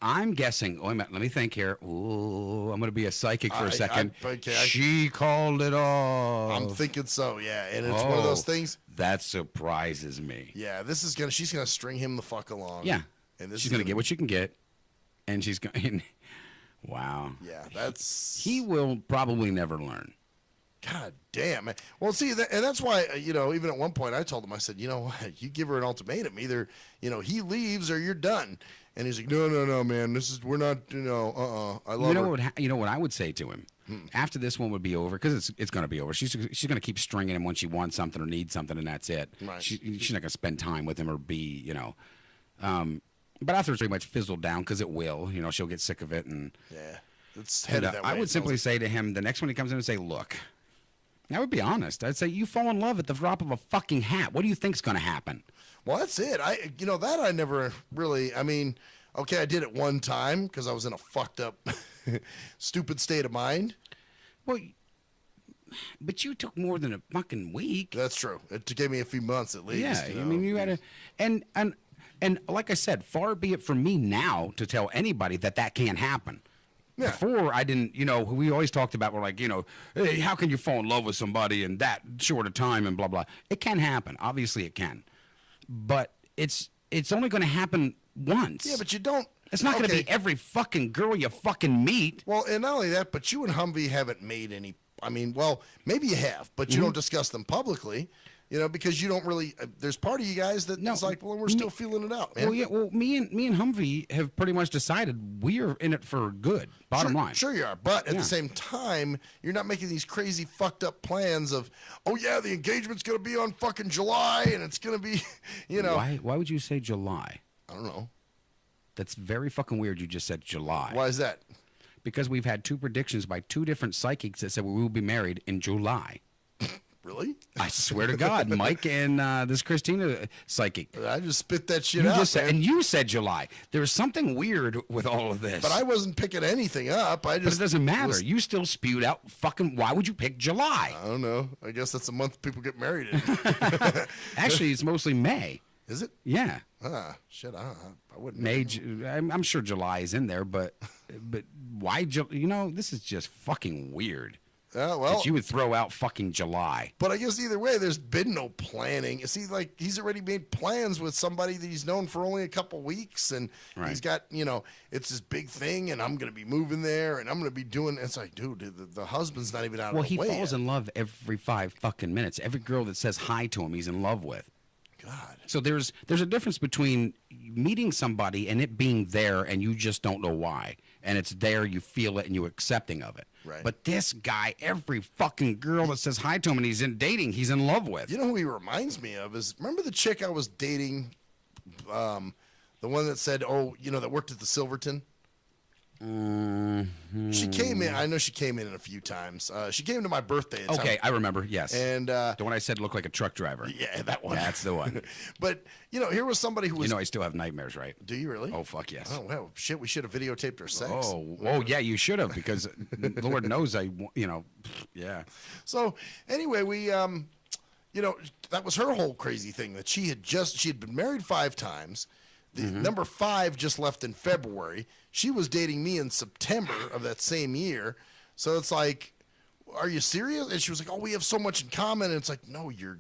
I'm guessing. Wait a minute. Let me think here. Ooh, I'm going to be a psychic for a second. She called it off. I'm thinking so. Yeah, and it's one of those things that surprises me. Yeah, she's gonna string him the fuck along. Yeah, and she's gonna get what she can get, and she's going. Wow. Yeah, he will probably never learn. God damn it. Well, see, and that's why, even at one point I told him, I said, you know what, you give her an ultimatum. Either, he leaves or you're done. And he's like, no, man, we're not, I love her. You know what I would say to him? After this one would be over, because it's going to be over. She's going to keep stringing him when she wants something or needs something, and that's it. Right. She's not going to spend time with him or be, but after it's pretty much fizzled down, because it will, she'll get sick of it. And yeah, it's headed that way. I would simply say to him, the next one he comes in and say, look, I would be honest. I'd say you fall in love at the drop of a fucking hat. What do you think's going to happen? Well, that's it. That I never really, okay, I did it one time because I was in a fucked up, stupid state of mind. Well, but you took more than a fucking week. That's true. It gave me a few months at least. Yeah, you had to, and like I said, far be it from me now to tell anybody that can't happen. Yeah. Before I didn't, we always talked about, we're like, hey, how can you fall in love with somebody in that short a time and blah, blah. It can happen. Obviously it can. But it's only going to happen once. Yeah, but you don't. It's not going to be every fucking girl you fucking meet. Well, and not only that, but you and Humvee haven't made any, maybe you have, but you don't discuss them publicly. Because you don't really. There's part of you guys that's like, well, we're still feeling it out, man. Well, yeah. Well, me and Humvee have pretty much decided we are in it for good. Bottom line. Sure you are, but at the same time, you're not making these crazy fucked up plans of, oh yeah, the engagement's gonna be on fucking July, and it's gonna be, Why would you say July? I don't know. That's very fucking weird. You just said July. Why is that? Because we've had 2 predictions by 2 different psychics that said we will be married in July. Really? I swear to God, Mike and this Christina psychic. I just spit that shit out. And you said July. There was something weird with all of this. But I wasn't picking anything up. But it doesn't matter. You still spewed out fucking. Why would you pick July? I don't know. I guess that's the month people get married in. Actually, it's mostly May. Is it? Yeah. Shit. I wouldn't. May. I'm sure July is in there, but why? This is just fucking weird. That you would throw out fucking July. But I guess either way, there's been no planning. You see, like, he's already made plans with somebody that he's known for only a couple weeks, and he's got, it's this big thing, and I'm going to be moving there, and I'm going to be doing. It's like, dude, the husband's not even out of the way. Well, he falls in love every 5 fucking minutes. Every girl that says hi to him, he's in love with. God. So there's a difference between meeting somebody and it being there, and you just don't know why, and it's there, you feel it, and you're accepting of it. Right. But this guy, every fucking girl that says hi to him and he's he's in love with. You know who he reminds me of is, remember the chick I was dating, the one that said, that worked at the Silverton? Mm-hmm. She came in. I know she came in a few times. She came to my birthday. Okay, I remember. Yes, and the one I said looked like a truck driver. Yeah, that one. That's the one. But here was somebody who was. I still have nightmares, right? Do you really? Oh fuck yes. Oh well, shit. We should have videotaped our sex. Oh yeah, you should have, because Lord knows yeah. So anyway, we that was her whole crazy thing, that she had been married 5 times. The number 5 just left in February. She was dating me in September of that same year. So it's like, are you serious? And she was like, oh, we have so much in common. And it's like, no, you're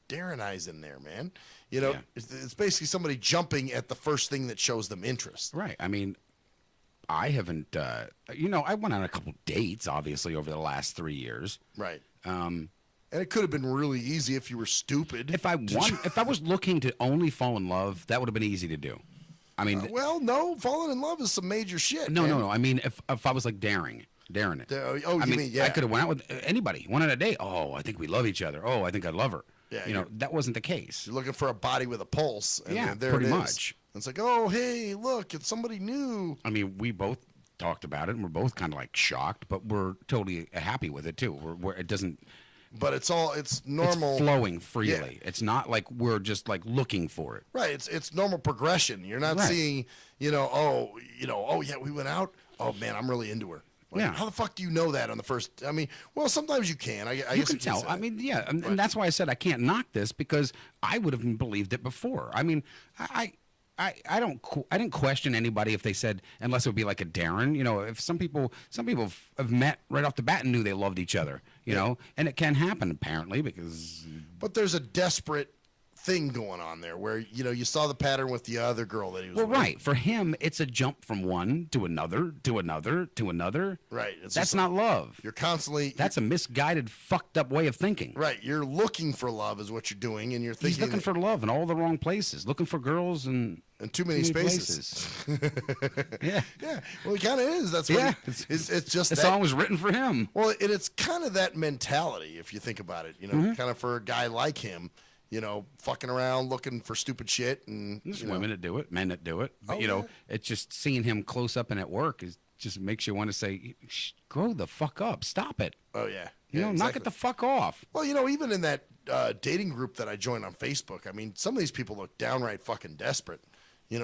Darrenizing there, man. You know, it's basically somebody jumping at the first thing that shows them interest. Right. I mean, I haven't, I went on a couple dates, obviously, over the last 3 years. Right. And it could have been really easy if you were stupid. If I was looking to only fall in love, that would have been easy to do. I mean, well, no, falling in love is some major shit. No. I mean, if I was like daring it. I could have went out with anybody, went on a date. Oh, I think we love each other. Oh, I think I love her. Yeah, that wasn't the case. You're looking for a body with a pulse. And there pretty it is. much. It's like, oh, hey, look, it's somebody new. I mean, we both talked about it, and we're both kind of like shocked, but we're totally happy with it too. It doesn't. But it's normal. It's flowing freely. Yeah. It's not like we're just like looking for it. Right. It's normal progression. You're not seeing, oh yeah, we went out. Oh man, I'm really into her. Like, how the fuck do you know that on the first? I mean, well, sometimes you can. I guess you can tell. I mean, yeah, and that's why I said I can't knock this because I would have believed it before. I mean, I didn't question anybody if they said, unless it would be like a Darren. You know, if some people have met right off the bat and knew they loved each other. You know, and it can happen apparently because. But there's a desperate thing going on there where you saw the pattern with the other girl that he was. Well, with. Right. For him, it's a jump from one to another to another to another. Right. That's not love. You're constantly. That's a misguided, fucked up way of thinking. Right. You're looking for love is what you're doing, and you're thinking. He's looking for love in all the wrong places. Looking for girls and too many spaces. Yeah. Yeah. Well, he kind of is. That's what. It's just the song was written for him. Well, it's kind of that mentality if you think about it. Kind of for a guy like him. Fucking around looking for stupid shit, and there's women that do it, men that do it. But it's just seeing him close up and at work just makes you want to say, "Grow the fuck up, stop it." Oh yeah, knock it the fuck off. Well, even in that dating group that I joined on Facebook, I mean, some of these people look downright fucking desperate.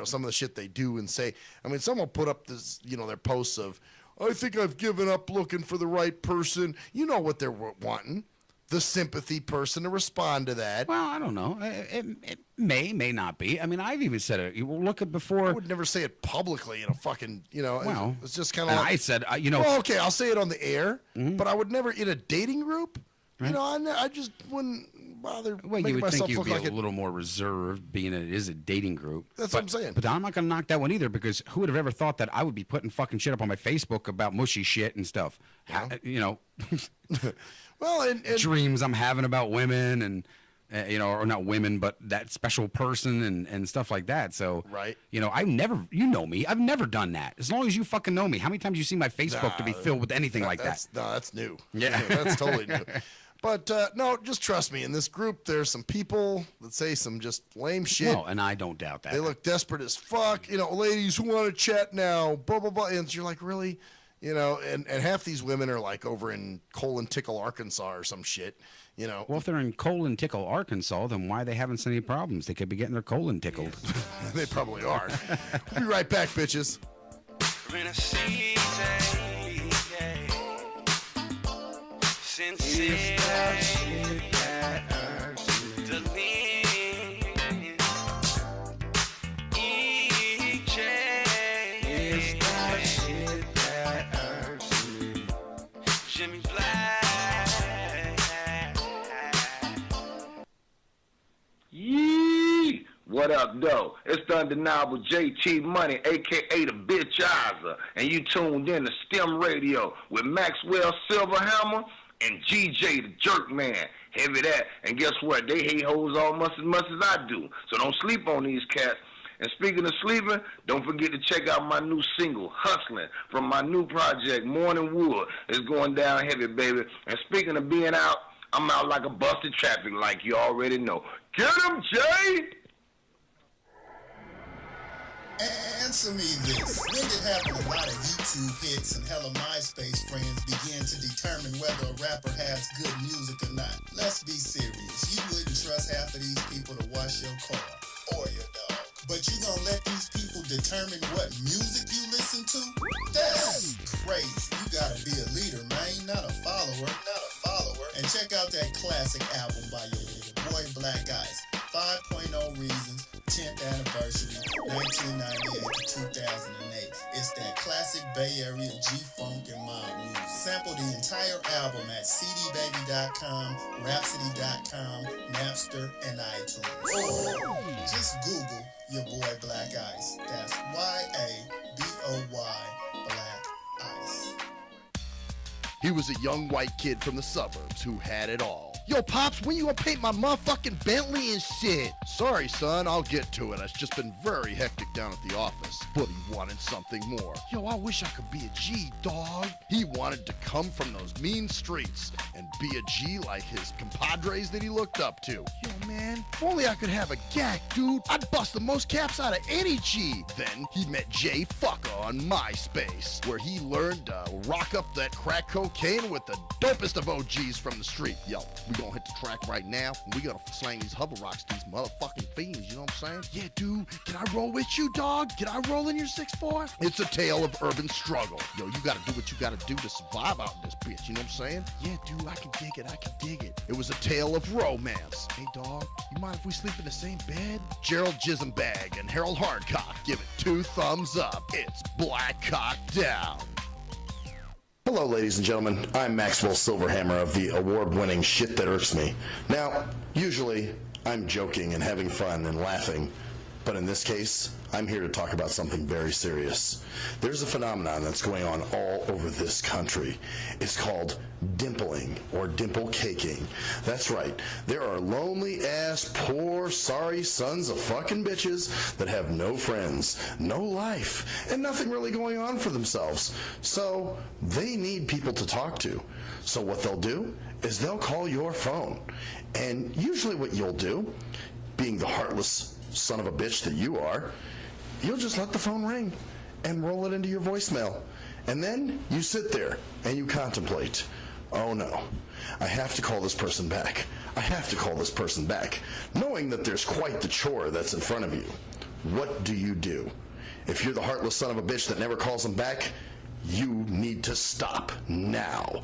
Some of the shit they do and say. I mean, someone put up this, their posts of, "I think I've given up looking for the right person." You know what they're wanting. The sympathy person to respond to that. Well, I don't know. It may not be. I mean, I've even said it. You look at before. I would never say it publicly in a fucking, Well, it's just kind of like. I said, Well, okay, I'll say it on the air, but I would never in a dating group. Right. I just wouldn't bother. Well, you would think you'd be a little more reserved, being it is a dating group. That's what I'm saying. But I'm not going to knock that one either, because who would have ever thought that I would be putting fucking shit up on my Facebook about mushy shit and stuff? Well, and dreams I'm having about women and, or not women, but that special person and stuff like that. So, right. I've never, me, I've never done that. As long as you fucking know me, how many times you see my Facebook to be filled with anything like that? No, that's new. Yeah. That's totally new. But, no, just trust me. In this group, there's some people that say some just lame shit. No, and I don't doubt that. They look desperate as fuck. Ladies who want to chat now, blah, blah, blah. And you're like, really? And half these women are like over in Colon Tickle, Arkansas or some shit, Well, if they're in Colon Tickle, Arkansas, then why they haven't any problems? They could be getting their colon tickled. They probably are. We'll be right back, bitches. What up, though? It's the undeniable JT Money, a.k.a. the Bitchizer, and you tuned in to STIM Radio with Maxwell Silverhammer and GJ the Jerkman. Heavy that, and guess what? They hate hoes almost as much as I do, so don't sleep on these cats. And speaking of sleeping, don't forget to check out my new single, Hustling, from my new project, Morning Wood. It's going down heavy, baby. And speaking of being out, I'm out like a busted traffic, like you already know. Get him, Jay! Answer me this. When did having a lot of YouTube hits and hella MySpace friends begin to determine whether a rapper has good music or not? Let's be serious. You wouldn't trust half of these people to wash your car or your dog. But you gonna let these people determine what music you listen to? That's crazy. You gotta be a leader, man, not a follower. And check out that classic album by your boy Black Ice, 5.0 Reasons, 10th anniversary. Bay Area G-Funk and mob music. Sample the entire album at cdbaby.com, rhapsody.com, Napster, and iTunes. Or just Google your boy Black Ice. That's Y-A-B-O-Y, Black Ice. He was a young white kid from the suburbs who had it all. Yo, Pops, when you gonna paint my motherfucking Bentley and shit? Sorry, son, I'll get to it. It's just been very hectic down at the office. But he wanted something more. Yo, I wish I could be a G, dog. He wanted to come from those mean streets and be a G like his compadres that he looked up to. Yo, man, if only I could have a gack, dude. I'd bust the most caps out of any G. Then he met Jay Fucker on MySpace, where he learned to rock up that crack cocaine with the dopest of OGs from the street. Yo, we gonna hit the track right now, and we gotta slang these hover rocks to these motherfucking fiends, you know what I'm saying? Yeah, dude, can I roll with you, dog? Can I roll in your 6'4"? It's a tale of urban struggle. Yo, you gotta do what you gotta do to survive out in this bitch, you know what I'm saying? Yeah, dude, I can dig it, I can dig it. It was a tale of romance. Hey, dog, you mind if we sleep in the same bed? Gerald Jisenbag and Harold Hardcock give it 2 thumbs up. It's Black Cock Down. Hello, ladies and gentlemen. I'm Maxwell Silverhammer of the award-winning Shit That Irks Me. Now, usually, I'm joking and having fun and laughing, but in this case, I'm here to talk about something very serious. There's a phenomenon that's going on all over this country. It's called dimpling or dimple caking. That's right. There are lonely-ass, poor, sorry sons of fucking bitches that have no friends, no life, and nothing really going on for themselves. So they need people to talk to. So what they'll do is they'll call your phone. And usually what you'll do, being the heartless son of a bitch that you are, you'll just let the phone ring and roll it into your voicemail. And then you sit there and you contemplate, oh no, I have to call this person back. I have to call this person back, knowing that there's quite the chore that's in front of you. What do you do? If you're the heartless son of a bitch that never calls them back, you need to stop now.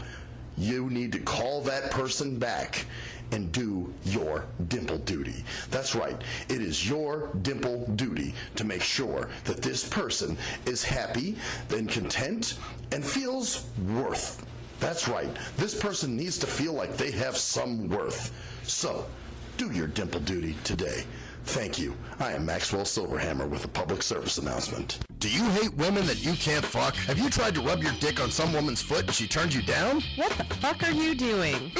You need to call that person back and do your dimple duty. That's right. It is your dimple duty to make sure that this person is happy and content and feels worth. That's right. This person needs to feel like they have some worth. So, do your dimple duty today. Thank you. I am Maxwell Silverhammer with a public service announcement. Do you hate women that you can't fuck? Have you tried to rub your dick on some woman's foot and she turned you down? What the fuck are you doing?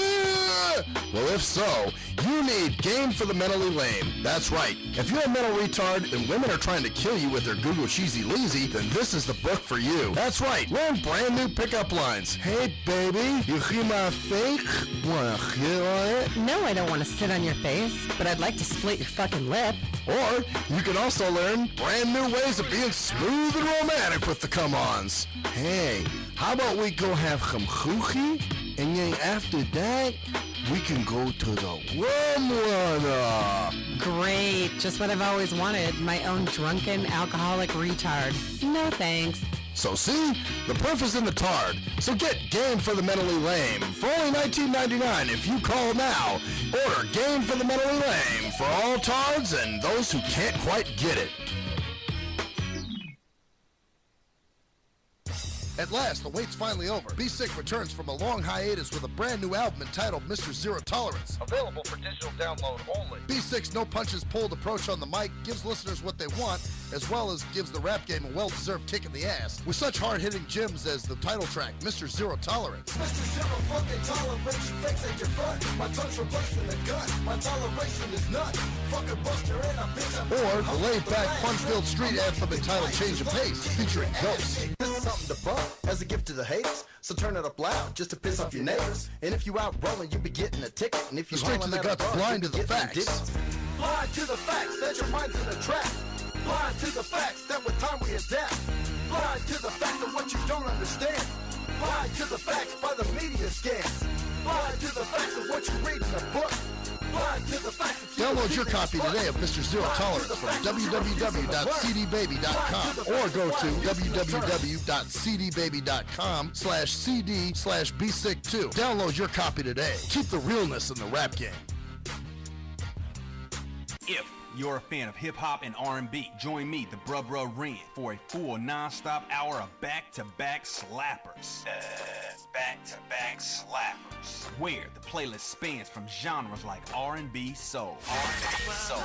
Well, if so, you need Game for the Mentally Lame. That's right. If you're a mental retard and women are trying to kill you with their Google Cheesy Leezy, then this is the book for you. That's right. Learn brand new pickup lines. Hey, baby, you hear my fake? Wanna hit on it? No, I don't want to sit on your face, but I'd like to split your fucking lip. Or you can also learn brand new ways of being smooth and romantic with the come-ons. Hey, how about we go have some choochie, and then after that, we can go to the warm water. Great, just what I've always wanted, my own drunken alcoholic retard. No thanks. So see, the proof is in the tard. So get Game for the Mentally Lame for only $19.99 if you call now. Order Game for the Mentally Lame for all tards and those who can't quite get it. At last, the wait's finally over. Be Sick returns from a long hiatus with a brand new album entitled Mr. Zero Tolerance. Available for digital download only. Be Sick's no punches pulled approach on the mic gives listeners what they want, as well as gives the rap game a well-deserved kick in the ass, with such hard-hitting gems as the title track, Mr. Zero Tolerance. Mr. Zero fucking tolerance, you fakes at your front. My tongue's replacing the gun. My toleration is none. Fucking buster and a bitch. Or the laid-back, fun-filled street anthem entitled Change of Pace, featuring Ghost. This is something to bump as a gift to the haters. So turn it up loud just to piss off your neighbors. And if you out rolling, you be getting a ticket. And if you straight to the guts, blind to the facts. Blind to the facts that your mind's in a trap. Blind to the facts that with time we adapt. Blind to the facts of what you don't understand. Blind to the facts by the media scans. Blind to the facts of what you read in a book. Blind to the facts of Download your copy today of Mr. Zero Tolerance from www.cdbaby.com or go to www.cdbaby.com/cd/bsick2. Download your copy today. Keep the realness in the rap game. If You're a fan of hip-hop and R&B. Join me, the Bruh Ren, for a full non-stop hour of back-to-back slappers. Back-to-back slappers. Where the playlist spans from genres like R&B, soul. R&B, soul.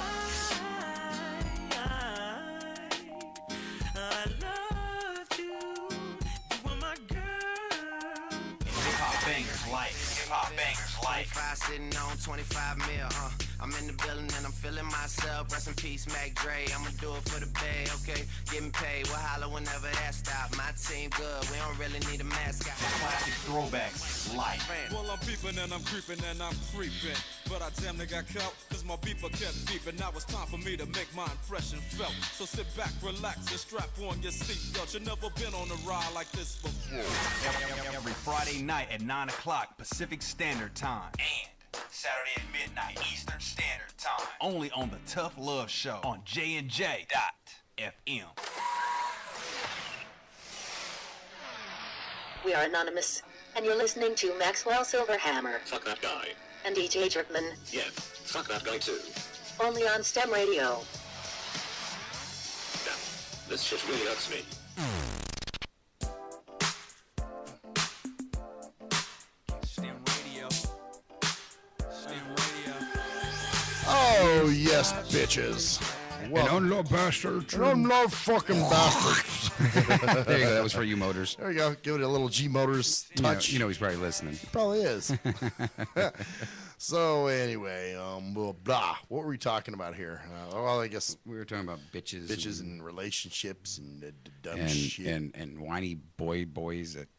Hip-hop bangers life. 25 sitting on 25 mil, I'm in the building and I'm feeling myself. Rest in peace, Mac Dre. I'ma do it for the bay, okay? Getting paid, we'll holler whenever that stop. My team good, we don't really need a mascot. Classic throwbacks life. Well, I'm peeping and I'm creeping and I'm creeping. But I damn near got caught, cause my beeper kept beeping. Now it's time for me to make my impression felt. So sit back, relax, and strap on your seatbelt. You've never been on a ride like this before. Every Friday night at 9 o'clock Pacific Standard Time. And Saturday at midnight Eastern Standard Time. Only on the Tough Love Show on JNJ.FM. We are anonymous, and you're listening to Maxwell Silverhammer. Fuck that guy. And DJ Jerkman. Yeah, fuck that guy too. Only on STEM Radio. Damn, this shit really hurts me. STIM Radio. STIM Radio. Oh, yes, bitches. And I'm no bastard. And I'm no fucking bastard. There you go. That was for you, Motors. There you go. Give it a little G Motors touch. You know he's probably listening. He probably is. So anyway, blah. What were we talking about here? Well, I guess we were talking about bitches, and relationships and dumb and shit and whiny boys that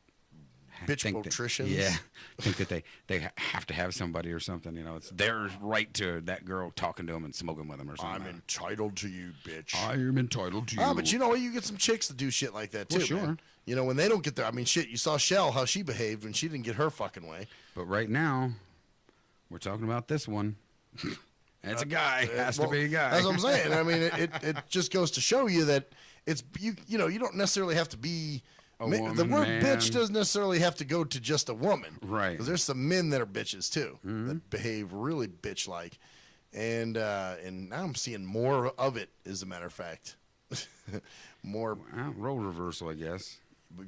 bitch nutrition. Yeah, think that they have to have somebody or something. You know, it's their right to that girl talking to them and smoking with them or something. I'm entitled to you, bitch. I am entitled to you. But you know what? You get some chicks that do shit like that too. Well, sure. Man. You know, when they don't get their, I mean, shit. You saw Shell how she behaved when she didn't get her fucking way. But right now, we're talking about this one. It's a guy. Has to be a guy. That's what I'm saying. I mean, it just goes to show you that it's you know you don't necessarily have to be. Woman, the word man. bitch doesn't necessarily have to go to just a woman, right? Because there's some men that are bitches too, that behave really bitch-like, and now I'm seeing more of it. As a matter of fact, more role reversal, I guess.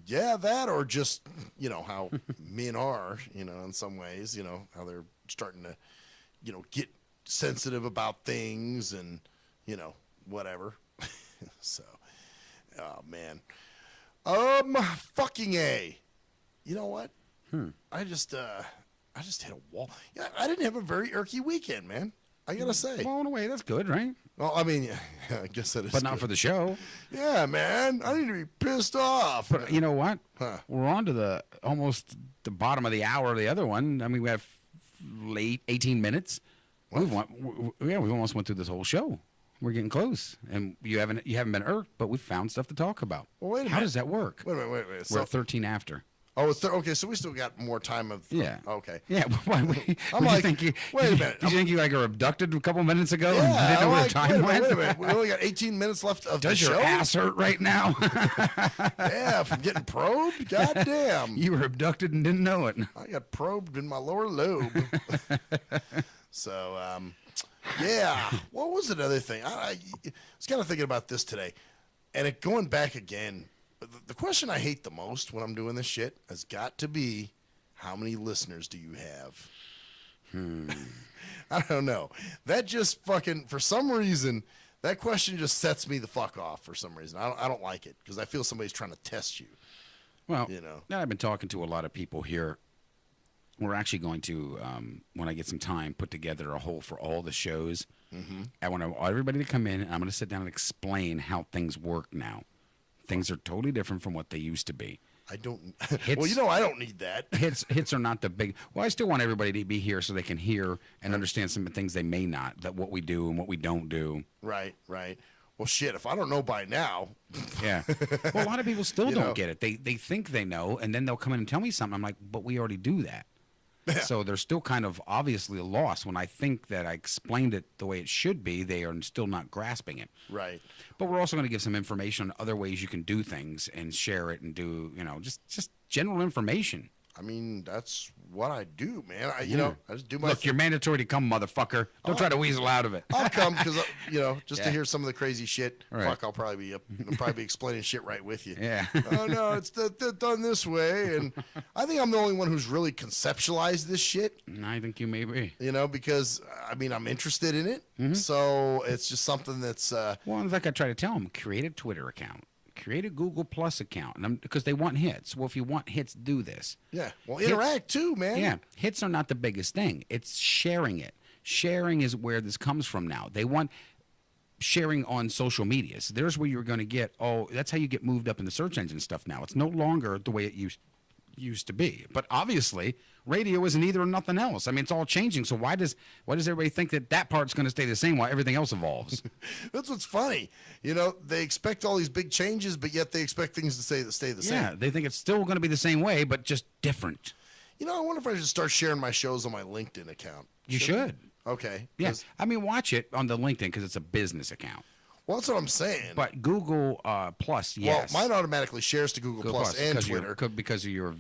Yeah, that or just how men are, in some ways, how they're starting to, get sensitive about things and whatever. So, oh man. Fucking A. You know what? I just hit a wall. Yeah, I didn't have a very irky weekend, man. I gotta say. Blown away. That's good, right? Well, I mean, yeah, I guess that is. But not good. for the show. Yeah, man. I need to be pissed off. But you know what? We're on to almost the bottom of the hour of the other one. I mean, we have late 18 minutes. We've almost went through this whole show. We're getting close, and you haven't been irked, but we found stuff to talk about. Well, wait a minute. How does that work? Wait a minute. We're at 13 after. Oh, it's okay. So we still got more time of. Yeah. Okay. Yeah. I'm like, wait a minute. Did you think you were abducted a couple minutes ago? Yeah, and didn't know where the time went? Wait a minute. We only got 18 minutes left of the show. Does your ass hurt right now? Yeah, from getting probed. God damn. You were abducted and didn't know it. I got probed in my lower lobe. So, yeah. What was another thing? I was kind of thinking about this today, and going back again. The question I hate the most when I'm doing this shit has got to be, how many listeners do you have? I don't know. That just fucking, for some reason, that question just sets me the fuck off for some reason. I don't like it because I feel somebody's trying to test you. Well, I've been talking to a lot of people here. We're actually going to, when I get some time, put together a whole for all the shows. Mm-hmm. I want everybody to come in, and I'm going to sit down and explain how things work now. Things are totally different from what they used to be. I don't. Well, I don't need that. Hits are not the big. Well, I still want everybody to be here so they can hear and understand some things they may not. That what we do and what we don't do. Right. Well, shit. If I don't know by now. Yeah. Well, a lot of people still don't get it. They think they know, and then they'll come in and tell me something. I'm like, but we already do that. Yeah. So they're still kind of obviously lost. When I think that I explained it the way it should be, they are still not grasping it. Right. But we're also going to give some information on other ways you can do things and share it and do, just general information. I mean, that's what I do, man. I just do my Look, you're mandatory to come, motherfucker. Don't try to weasel out of it. I'll come because, just to hear some of the crazy shit. Right. Fuck, I'll probably be explaining shit right with you. Yeah. Oh, no, it's done this way. And I think I'm the only one who's really conceptualized this shit. I think you may be. Because, I'm interested in it. So it's just something that's... Well, like I try to tell them, create a Twitter account. Create a Google Plus account, because they want hits. Well, if you want hits, do this. Yeah. Well, interact too, man. Yeah. Hits are not the biggest thing. It's sharing it. Sharing is where this comes from now. They want sharing on social media. So there's where you're going to get, that's how you get moved up in the search engine stuff now. It's no longer the way it used to be. But obviously, radio isn't either or nothing else. I mean, it's all changing. So why does everybody think that part's going to stay the same while everything else evolves? That's what's funny. They expect all these big changes, but yet they expect things to stay the same. Yeah, they think it's still going to be the same way, but just different. I wonder if I should start sharing my shows on my LinkedIn account. You should. Okay. Yeah. Watch it on the LinkedIn because it's a business account. Well, that's what I'm saying. But Google Plus, yes. Well, mine automatically shares to Google Plus and Twitter. Because of your...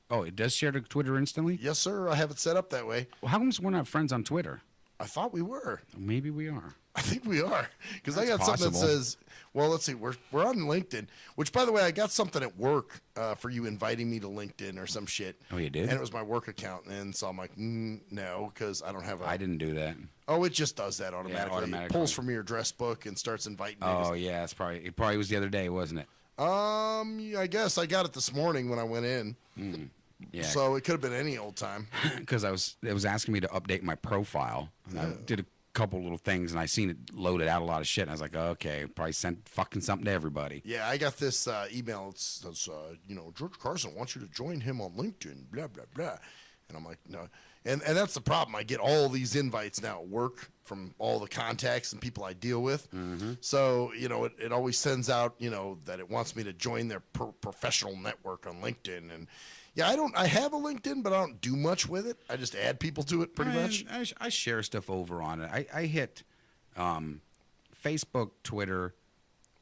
Oh, it does share to Twitter instantly? Yes, sir. I have it set up that way. Well, how come we're not friends on Twitter? I thought we were. Maybe we are. I think we are. Because I got something that says, well, let's see. We're on LinkedIn, which, by the way, I got something at work for you inviting me to LinkedIn or some shit. Oh, you did? And it was my work account. And so I'm like, no, because I don't have I didn't do that. Oh, it just does that automatically. Yeah, automatically. It pulls from your address book and starts inviting me. Oh, yeah. It probably was the other day, wasn't it? I guess I got it this morning when I went in. Yeah. So it could have been any old time. Because it was asking me to update my profile. And I did a couple little things, and I seen it loaded out a lot of shit. And I was like, okay, probably sent fucking something to everybody. Yeah, I got this email. It says, George Carson wants you to join him on LinkedIn, blah, blah, blah. And I'm like, no. And that's the problem. I get all these invites now at work from all the contacts and people I deal with. So, it always sends out, that it wants me to join their professional network on LinkedIn. And yeah, I have a LinkedIn, but I don't do much with it. I just add people to it pretty much. I share stuff over on it. I hit Facebook, Twitter,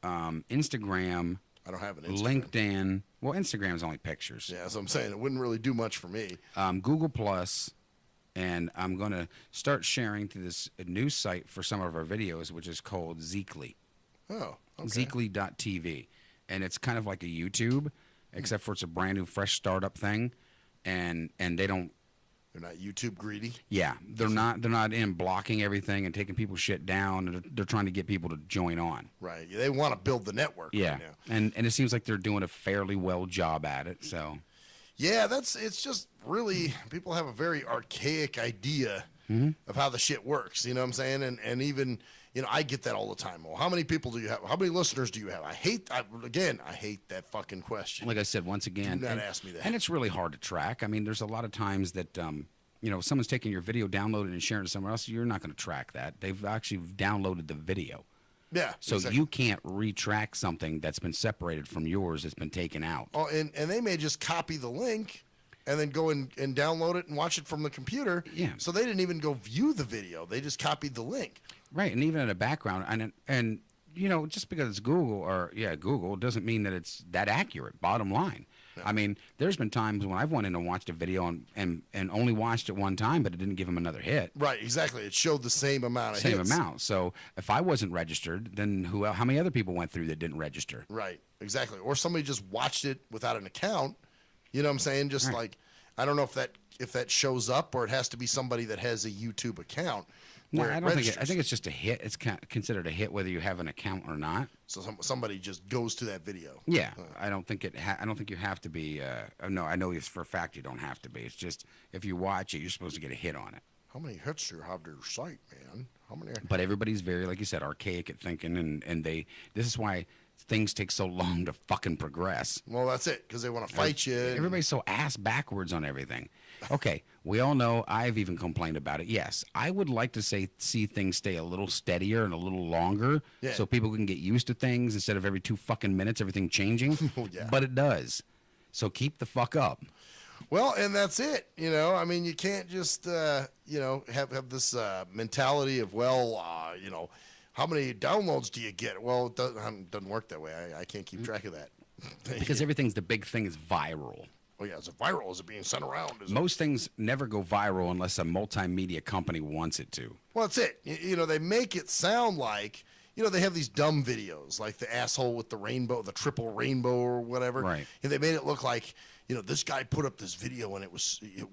Instagram. I don't have an Instagram. LinkedIn. Well, Instagram's only pictures. Yeah, that's what I'm saying. It wouldn't really do much for me. Google Plus, and I'm going to start sharing to this new site for some of our videos, which is called Zeekly. Oh, okay. Zeekly.tv. And it's kind of like a YouTube, except for it's a brand new, fresh startup thing, and they don't. They're not YouTube greedy. Yeah, they're not in blocking everything and taking people's shit down. And they're trying to get people to join on. Right. Yeah, they want to build the network. Yeah, right now. And it seems like they're doing a fairly well job at it. So. Yeah, it's just really people have a very archaic idea of how the shit works. You know what I'm saying? And even. I get that all the time. Well, how many people do you have? How many listeners do you have? I hate that fucking question. Like I said, once again, do not ask me that. And it's really hard to track. I mean, there's a lot of times that, if someone's taking your video, downloaded and sharing it somewhere else, you're not going to track that. They've actually downloaded the video. Yeah. So exactly. you can't retrack something that's been separated from yours that's been taken out. Oh, and they may just copy the link and then go and download it and watch it from the computer. Yeah. So they didn't even go view the video. They just copied the link. Right, and even in the background, and just because it's Google doesn't mean that it's that accurate. Bottom line, yeah. I mean, there's been times when I've went in and watched a video and only watched it one time, but it didn't give them another hit. Right, exactly. It showed the same amount of hits. Same amount. So if I wasn't registered, then how many other people went through that didn't register? Right, exactly. Or somebody just watched it without an account. You know what I'm saying? Just right. Like, I don't know if that shows up or it has to be somebody that has a YouTube account. No, I don't think I think it's just a hit. It's considered a hit whether you have an account or not. So somebody just goes to that video. Yeah, I don't think I don't think you have to be. No, I know for a fact you don't have to be. It's just if you watch it, you're supposed to get a hit on it. How many hits do you have to your site, man? How many? But everybody's very, like you said, archaic at thinking, and this is why things take so long to fucking progress. Well, that's it, because they want to fight you. Everybody's so ass backwards on everything. Okay, we all know, I've even complained about it. Yes, I would like to see things stay a little steadier and a little longer so people can get used to things instead of every 2 fucking minutes everything changing. Yeah. But it does. So keep the fuck up. Well, and that's it. I mean, you can't just, have this mentality of, how many downloads do you get? Well, it doesn't work that way. I can't keep track of that. Because everything's the big thing is viral. Oh, yeah, is it viral? Is it being sent around? Most things never go viral unless a multimedia company wants it to. Well, that's it. You know, they make it sound like, you know, they have these dumb videos, like the asshole with the rainbow, the triple rainbow or whatever. Right. And they made it look like, you know, this guy put up this video and it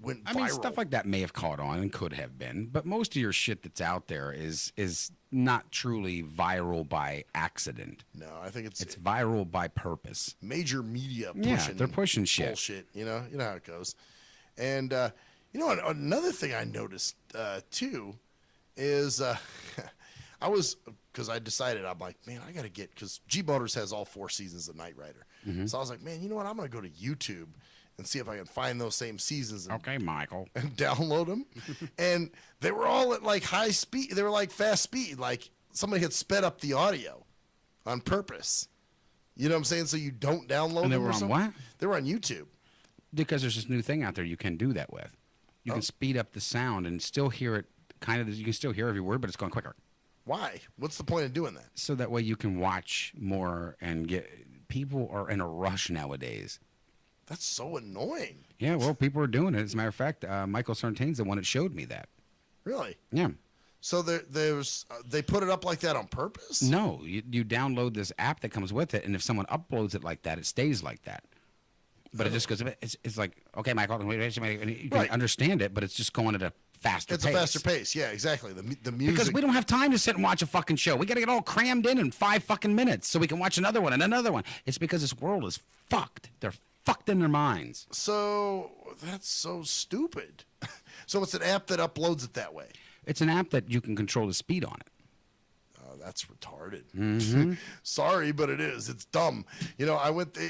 went viral. I mean, stuff like that may have caught on and could have been, but most of your shit that's out there is not truly viral by accident. No, I think it's viral by purpose. Major media pushing. Yeah, they're pushing shit. Bullshit, you know how it goes. And you know, another thing I noticed too is because I decided, I'm like, man, I got to get, because G Motors has all 4 seasons of Knight Rider. Mm-hmm. So I was like, man, you know what? I'm going to go to YouTube and see if I can find those same seasons. And, okay, Michael. And download them. And they were all at like high speed. They were like fast speed. Like somebody had sped up the audio on purpose. You know what I'm saying? So you don't download and they them were or on something. what? They were on YouTube. Because there's this new thing out there you can do that with. You can speed up the sound and still hear it you can still hear every word, but it's going quicker. Why? What's the point of doing that? So that way you can watch more and people are in a rush nowadays. That's so annoying. Yeah, well, people are doing it. As a matter of fact, Michael Sartain's the one that showed me that. Really? Yeah. So they put it up like that on purpose? No, you download this app that comes with it, and if someone uploads it like that, it stays like that. But it just goes. It's like, okay, Michael, you can understand it, but it's just going at a faster pace. It's a faster pace. Yeah, exactly. The music. Because we don't have time to sit and watch a fucking show. We got to get all crammed in 5 fucking minutes so we can watch another one and another one. It's because this world is fucked. They're fucked in their minds. So that's so stupid. So it's an app that uploads it that way. It's an app that you can control the speed on it. That's retarded. Mm-hmm. Sorry, but it is. It's dumb. You know,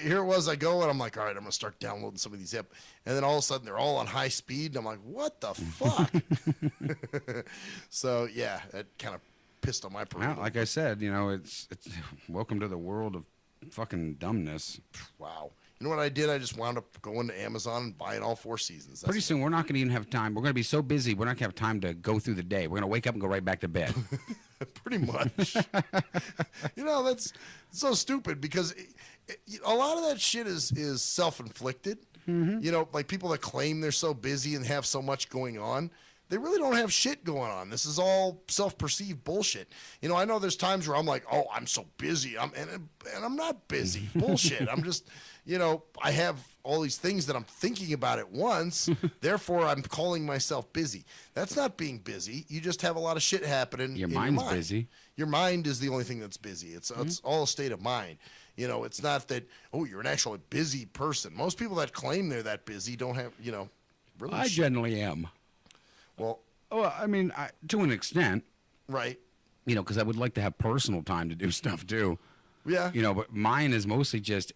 here it was, I go, and I'm like, all right, I'm going to start downloading some of these apps. And then all of a sudden, they're all on high speed, and I'm like, what the fuck? So, yeah, that kind of pissed on my parade. Well, like I said, you know, it's welcome to the world of fucking dumbness. Wow. You know what I did? I just wound up going to Amazon and buying all 4 seasons. Pretty soon, we're not going to even have time. We're going to be so busy, we're not going to have time to go through the day. We're going to wake up and go right back to bed. Pretty much. You know, that's so stupid because a lot of that shit is self-inflicted. Mm-hmm. You know, like people that claim they're so busy and have so much going on, they really don't have shit going on. This is all self-perceived bullshit. You know, I know there's times where I'm like, oh, I'm so busy. And I'm not busy. Bullshit. I'm just, you know, I have all these things that I'm thinking about at once. Therefore, I'm calling myself busy. That's not being busy. You just have a lot of shit happening. Your mind's mind. busy. Your mind is the only thing that's busy. It's all a state of mind. You know, it's not that, oh, you're an actually busy person. Most people that claim they're that busy don't have, you know, really. I generally am. Well, I mean, to an extent. Right. You know, because I would like to have personal time to do stuff too. Yeah. You know, but mine is mostly just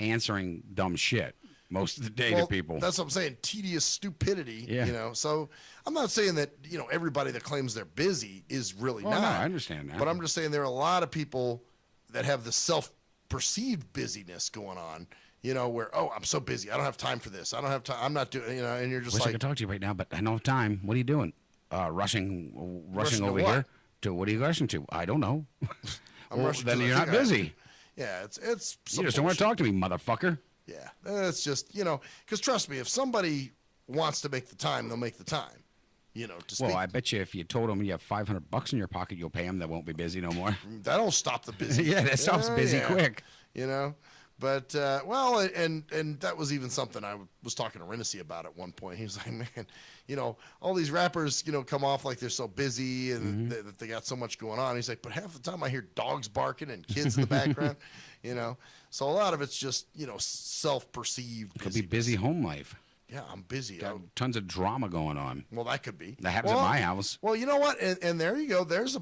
answering dumb shit most of the day to people. That's what I'm saying. Tedious stupidity. Yeah. You know, so I'm not saying that, you know, everybody that claims they're busy is really not. No, I understand that. But I'm just saying there are a lot of people that have the self-perceived busyness going on. You know, where, oh, I'm so busy. I don't have time for this. I don't have time. I'm not doing, you know, and you're just Wish like. I could talk to you right now, but I don't have time. What are you doing? Rushing over here to what are you rushing to? I don't know. I'm rushing then to you're not busy. Yeah, it's. You just don't want to talk to me, motherfucker. Yeah, it's just, you know, because trust me, if somebody wants to make the time, they'll make the time. You know, to speak. Well, I bet you if you told them you have $500 in your pocket, you'll pay them. That won't be busy no more. That'll stop the busy. Yeah, that stops busy quick. You know. But, well, and that was even something I was talking to Renacy about at one point. He was like, man, you know, all these rappers, you know, come off like they're so busy and that they got so much going on. He's like, but half the time I hear dogs barking and kids in the background, you know. So a lot of it's just, you know, self-perceived Could be busy home life. Yeah, I'm busy. Got tons of drama going on. Well, that could be. That happens at my house. Well, you know what? And there you go. There's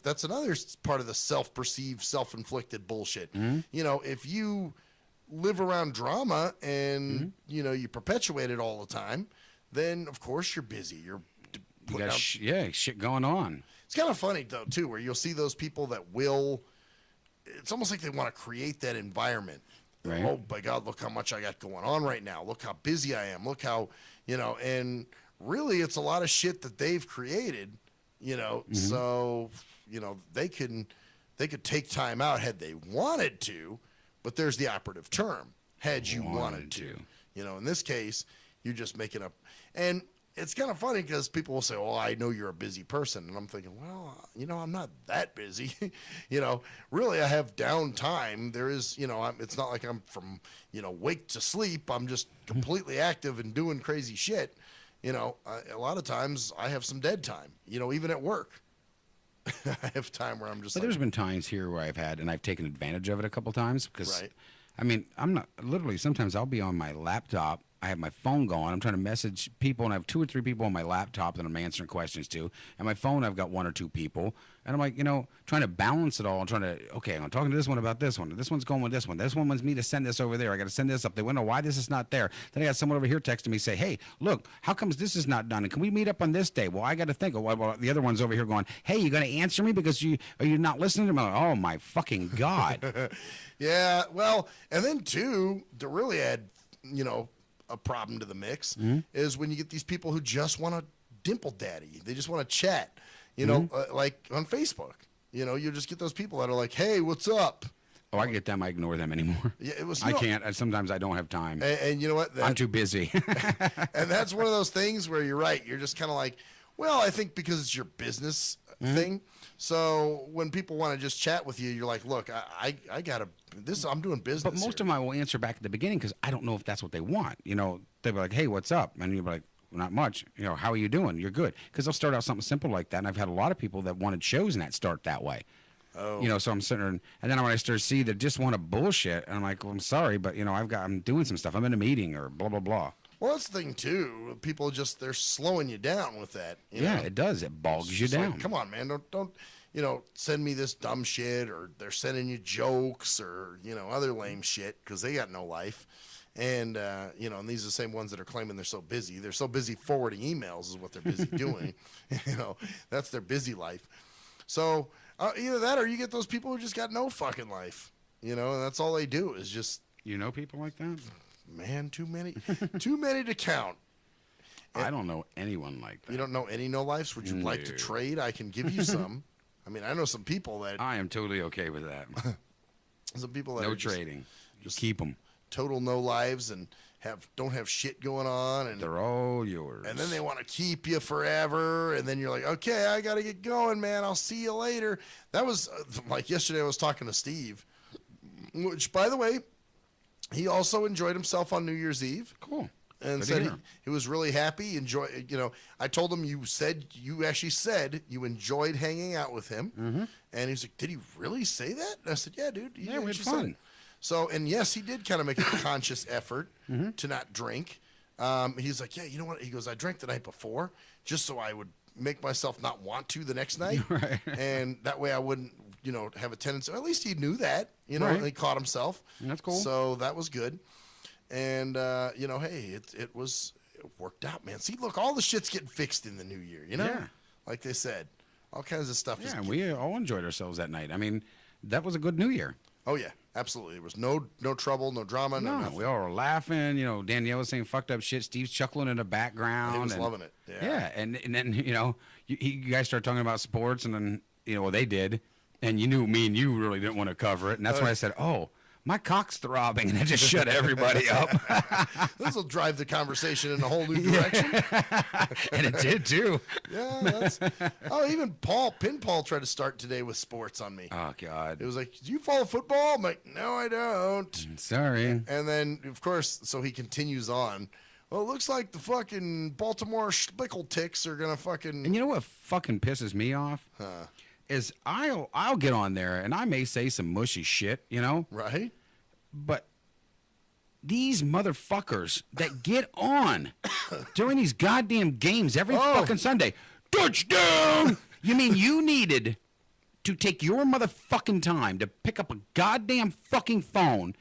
that's another part of the self-perceived, self-inflicted bullshit. Mm-hmm. You know, if you live around drama and, you know, you perpetuate it all the time, then, of course, you're busy. You're putting out... shit going on. It's kind of funny, though, too, where you'll see those people that will... It's almost like they want to create that environment. Right. Oh, my God, look how much I got going on right now. Look how busy I am. Look how, you know, and really it's a lot of shit that they've created, you know, so, you know, they could take time out had they wanted to, but there's the operative term, had you wanted to. You know, in this case, you're just making up. And it's kind of funny because people will say, "Oh, I know you're a busy person," and I'm thinking, "Well, you know, I'm not that busy. You know, really, I have downtime. There is, you know, it's not like I'm from, you know, wake to sleep. I'm just completely active and doing crazy shit. You know, a lot of times I have some dead time. You know, even at work, I have time where I'm just. But there's been times here where I've taken advantage of it a couple times because, right. I mean, I'm not literally. Sometimes I'll be on my laptop. I have my phone going. I'm trying to message people, and I have 2 or 3 people on my laptop that I'm answering questions to. And my phone, I've got 1 or 2 people. And I'm like, you know, trying to balance it all. I'm trying to, okay, I'm talking to this one about this one. This one's going with this one. This one wants me to send this over there. I got to send this up. They wonder why this is not there. Then I got someone over here texting me, say, hey, look, how comes this is not done? And can we meet up on this day? Well, I got to think. Well, the other one's over here going, hey, you going to answer me because you're not listening to me? I'm like, oh, my fucking God. Yeah, well, and then, too, to really add, you know, a problem to the mix is when you get these people who just want to dimple daddy. They just want to chat, you know, like on Facebook. You know, you just get those people that are like, hey, what's up? Oh, I get them. I ignore them anymore. Yeah, it was. I can't. Sometimes I don't have time. And you know what? I'm too busy. And that's one of those things where you're right. You're just kind of like, well, I think because it's your business thing. So when people want to just chat with you, you're like, look, I gotta. I'm doing business. But most of them I will answer back at the beginning because I don't know if that's what they want. You know, they'll be like, hey, what's up? And you'll be like, not much. You know, how are you doing? You're good. Because they'll start out something simple like that. And I've had a lot of people that wanted shows and that start that way. Oh. You know, so I'm sitting there, and then when I start to see that just want to bullshit, and I'm like, well, I'm sorry, but, you know, I'm doing some stuff. I'm in a meeting or blah, blah, blah. Well, that's the thing, too. People they're slowing you down with that. You know? It does. It bogs you down. Like, come on, man. Don't, you know, send me this dumb shit, or they're sending you jokes or, you know, other lame shit because they got no life. And, you know, and these are the same ones that are claiming they're so busy. They're so busy forwarding emails is what they're busy doing. You know, that's their busy life. So either that or you get those people who just got no fucking life. You know, and that's all they do is just. You know people like that? Man, too many to count. I don't know anyone like that. You don't know any no-lifes? Would you like to trade? I can give you some. I mean, I know some people that... I am totally okay with that. Some people that no are trading. Just keep them. Total no-lives and don't have shit going on. And they're all yours. And then they want to keep you forever. And then you're like, okay, I got to get going, man. I'll see you later. That was... like yesterday I was talking to Steve, which, by the way, he also enjoyed himself on New Year's Eve. Cool. And said he was really happy. You know, I told him you actually said you enjoyed hanging out with him, and he's like, "Did he really say that?" And I said, "Yeah, dude. Yeah, we had fun." So, and yes, he did kind of make a conscious effort to not drink. He's like, "Yeah, you know what?" He goes, "I drank the night before just so I would make myself not want to the next night, and that way I wouldn't, you know, have a tendency." At least he knew that, you know, and he caught himself. That's cool. So that was good. And, you know, hey, it worked out, man. See, look, all the shit's getting fixed in the new year, you know? Yeah. Like they said, all kinds of stuff. Yeah, we all enjoyed ourselves that night. I mean, that was a good New Year. Oh, yeah, absolutely. There was no trouble, no drama, no nothing. We all were laughing. You know, Danielle was saying fucked up shit. Steve's chuckling in the background. He was loving it. Yeah, and then, you know, you guys started talking about sports, and then, you know, well, they did. And you knew me and you really didn't want to cover it. And that's why I said, oh, my cock's throbbing, and it just shut everybody up. This will drive the conversation in a whole new direction. And it did, too. Yeah. Even Pinball tried to start today with sports on me. Oh, God. It was like, do you follow football? I'm like, no, I don't. Sorry. And then, of course, so he continues on. Well, it looks like the fucking Baltimore Spickle Ticks are going to fucking... And you know what fucking pisses me off? Is I'll get on there and I may say some mushy shit, you know? Right. But these motherfuckers that get on during these goddamn games every fucking Sunday, touchdown! You mean you needed to take your motherfucking time to pick up a goddamn fucking phone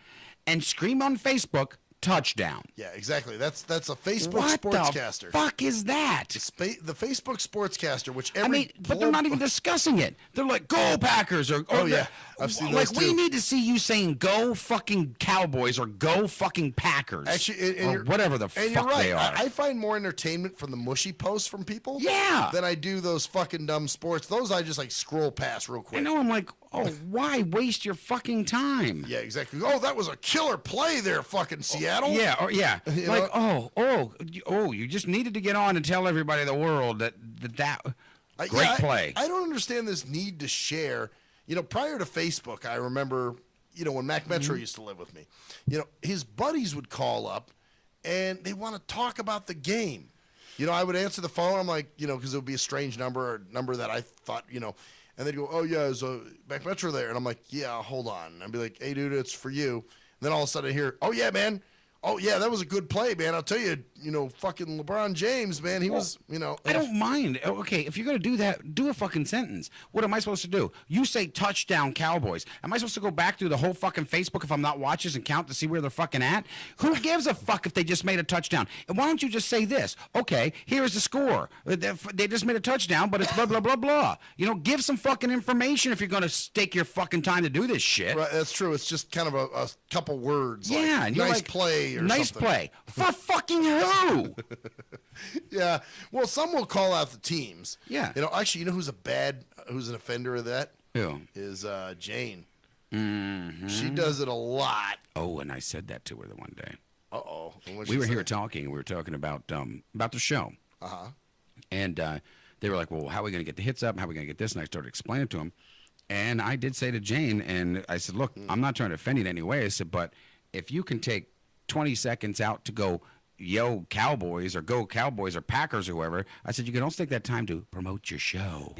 and scream on Facebook, touchdown. Yeah, exactly. That's a Facebook sportscaster. What the fuck is that? The Facebook sportscaster, which but they're not even discussing it. They're like, "Go Packers!" or yeah, I've seen like those we too. need to see you saying "Go fucking Cowboys" or "Go fucking Packers," actually, or whatever the fuck right. they are. I find more entertainment from the mushy posts from people, Yeah. than I do those fucking dumb sports. Those I just like scroll past real quick. I know. I'm like, Oh, why waste your fucking time? Yeah, exactly. Oh, that was a killer play there, fucking Seattle. Yeah. Like, you just needed to get on and tell everybody in the world that great play. I don't understand this need to share. Prior to Facebook, I remember, when Mac Metro used to live with me, his buddies would call up and they want to talk about the game. I would answer the phone. I'm like, because it would be a strange number or a number that I thought, and they'd go, oh, yeah, is Mac Metro there? And I'm like, yeah, hold on. And I'd be like, hey, dude, it's for you. And then all of a sudden I hear, oh, yeah, man. Oh, yeah, that was a good play, man. I'll tell you, fucking LeBron James, man, he was, I don't mind. Okay, if you're going to do that, do a fucking sentence. What am I supposed to do? You say touchdown Cowboys. Am I supposed to go back through the whole fucking Facebook if I'm not watching and count to see where they're fucking at? Who gives a fuck if they just made a touchdown? And why don't you just say this? Okay, here's the score. They just made a touchdown, but it's blah, blah, blah, blah. Give some fucking information if you're going to stake your fucking time to do this shit. Right, that's true. It's just kind of a couple words. Yeah. Like, nice play or nice something. Play. For fucking who? Yeah. Well, some will call out the teams. Yeah. Actually, who's who's an offender of that? Who? Is Jane. Mm-hmm. She does it a lot. Oh, and I said that to her the one day. Uh-oh. We were here talking. We were talking about the show. Uh-huh. And they were like, well, how are we going to get the hits up? How are we going to get this? And I started explaining to them. And I did say to Jane, and I said, look, I'm not trying to offend you in any way. I said, but if you can take 20 seconds out to go, yo, Cowboys, or go Cowboys, or Packers, or whoever, I said, you can also take that time to promote your show.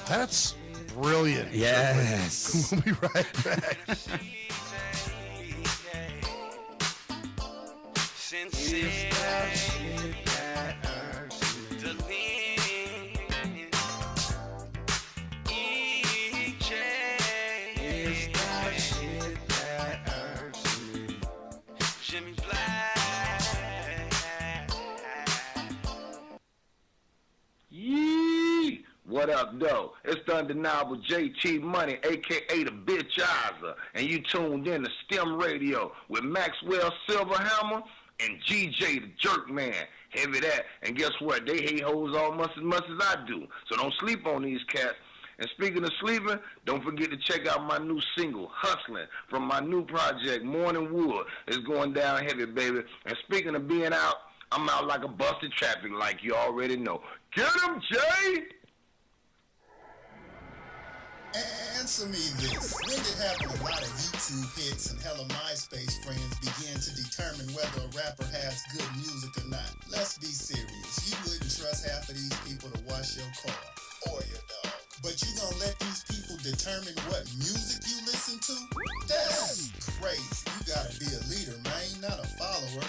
That's brilliant. Yes. We'll be right back. What up, though? It's the undeniable JT Money, a.k.a. the Bitchizer, and you tuned in to STIM Radio with Maxwell Silverhammer and GJ the Jerk Man. Heavy that. And guess what? They hate hoes almost as much as I do. So don't sleep on these cats. And speaking of sleeping, don't forget to check out my new single, Hustling, from my new project, Morning Wood. It's going down heavy, baby. And speaking of being out, I'm out like a busted traffic light, you already know. Get him, Jay! Answer me this. When did having a lot of YouTube hits and hella MySpace friends begin to determine whether a rapper has good music or not? Let's be serious. You wouldn't trust half of these people to wash your car or your dog. But you gonna let these people determine what music you listen to? That's crazy. You gotta be a leader, man, not a follower.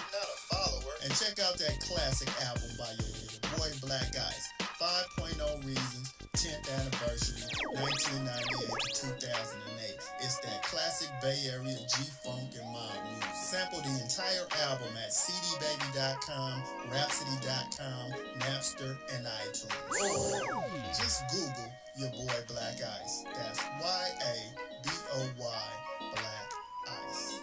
And check out that classic album by your boy Black Ice, 5.0 Reasons, 10th anniversary, 1998 to 2008. It's that classic Bay Area G-Funk and mob music. Sample the entire album at cdbaby.com, rhapsody.com, Napster, and iTunes. Or just Google your boy Black Ice. That's Y-A-B-O-Y, Black Ice.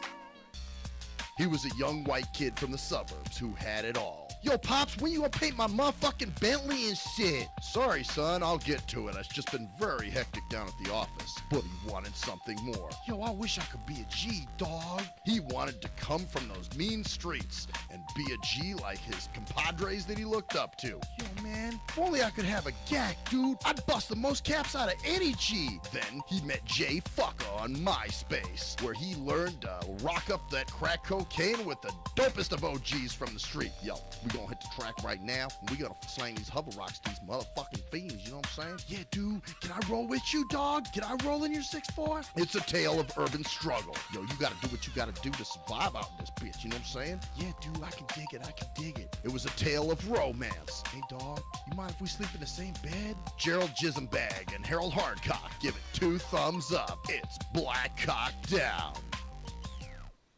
He was a young white kid from the suburbs who had it all. Yo, Pops, when you gonna paint my motherfucking Bentley and shit? Sorry, son, I'll get to it. It's just been very hectic down at the office. But he wanted something more. Yo, I wish I could be a G, dog. He wanted to come from those mean streets and be a G like his compadres that he looked up to. Yo, man, if only I could have a gack, dude. I'd bust the most caps out of any G. Then he met Jay Fucker on MySpace, where he learned to rock up that crack cocaine with the dopest of OGs from the street. Yo, we gonna hit the track right now, and we gotta slang these hover rocks to these motherfucking fiends, you know what I'm saying? Yeah, dude, can I roll with you, dog? Can I roll in your 6'4"? It's a tale of urban struggle. Yo, you gotta do what you gotta do to survive out in this bitch, you know what I'm saying? Yeah, dude, I can dig it. It was a tale of romance. Hey, dog, you mind if we sleep in the same bed? Gerald Jisenbag and Harold Hardcock give it 2 thumbs up. It's Black Cock Down.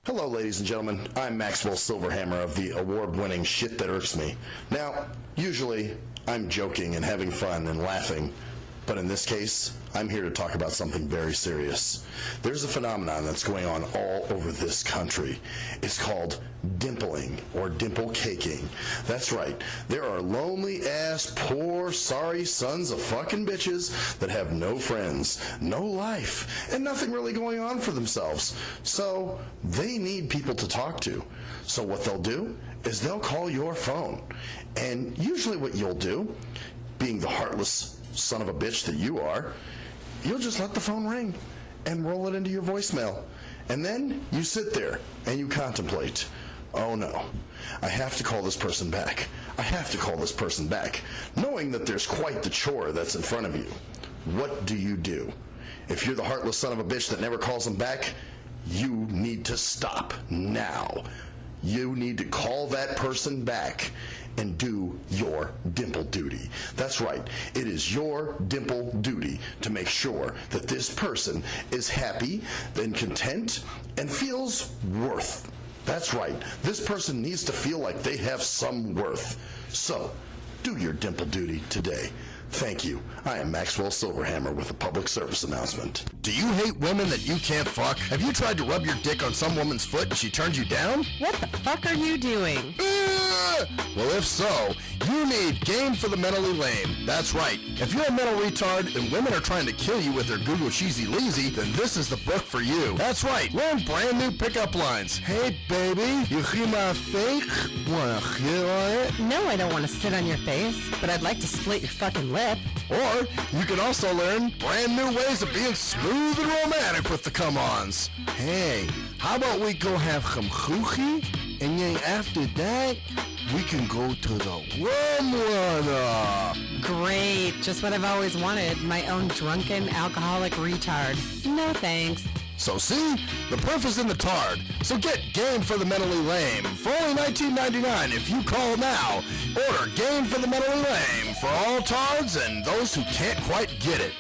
Hello, ladies and gentlemen. I'm Maxwell Silverhammer of the award-winning Shit That Irks Me. Now, usually, I'm joking and having fun and laughing, But in this case, I'm here to talk about something very serious. There's a phenomenon that's going on all over this country. It's called dimpling or dimple caking. That's right. There are lonely-ass, poor, sorry sons of fucking bitches that have no friends, no life, and nothing really going on for themselves. So they need people to talk to. So what they'll do is they'll call your phone. And usually what you'll do, being the heartless son of a bitch that you are, you'll just let the phone ring and roll it into your voicemail. And then you sit there and you contemplate, oh no, I have to call this person back. I have to call this person back, knowing that there's quite the chore that's in front of you. What do you do? If you're the heartless son of a bitch that never calls them back, you need to stop now. You need to call that person back and do your dimple duty. That's right. It is your dimple duty to make sure that this person is happy and content and feels worth. That's right. This person needs to feel like they have some worth. So, do your dimple duty today. Thank you. I am Maxwell Silverhammer with a public service announcement. Do you hate women that you can't fuck? Have you tried to rub your dick on some woman's foot and she turns you down? What the fuck are you doing? Well, if so, you need Game for the Mentally Lame. That's right. If you're a mental retard and women are trying to kill you with their Google Cheesy Leezy, then this is the book for you. That's right. Learn brand new pickup lines. Hey, baby, you hear my fake? Wanna hit on it? No, I don't want to sit on your face, but I'd like to split your fucking lip. Or you can also learn brand new ways of being smooth and romantic with the come-ons. Hey, how about we go have some choochie, and then after that, we can go to the rum runner. Great, just what I've always wanted, my own drunken alcoholic retard. No thanks. So see, the proof is in the tard. So get Game for the Mentally Lame for only $19.99 if you call now. Order Game for the Mentally Lame for all tards and those who can't quite get it.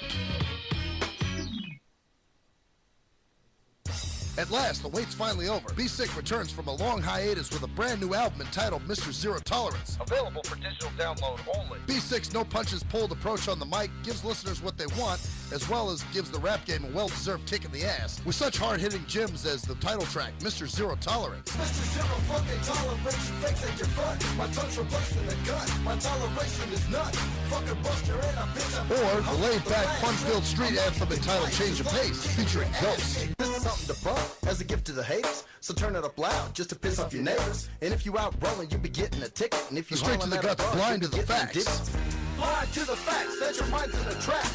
At last, the wait's finally over. Be Sick returns from a long hiatus with a brand new album entitled Mr. Zero Tolerance. Available for digital download only. Be Sick's no punches pulled approach on the mic gives listeners what they want, as well as gives the rap game a well-deserved kick in the ass, with such hard-hitting gems as the title track, Mr. Zero Tolerance. Mr. Zero fucking tolerance, fakes at your front. My tongue's replacing the gun. My toleration is none. Fucking buster and a bitch. Or the laid-back, fun-filled street anthem entitled Change of Pace, featuring Ghost. This is something to bump as a gift to the haters, so turn it up loud just to piss off your neighbors. And if you out rolling, you be getting a ticket. And if you straight to the guts, blind to the facts. Blind to the facts that your mind's in a trap.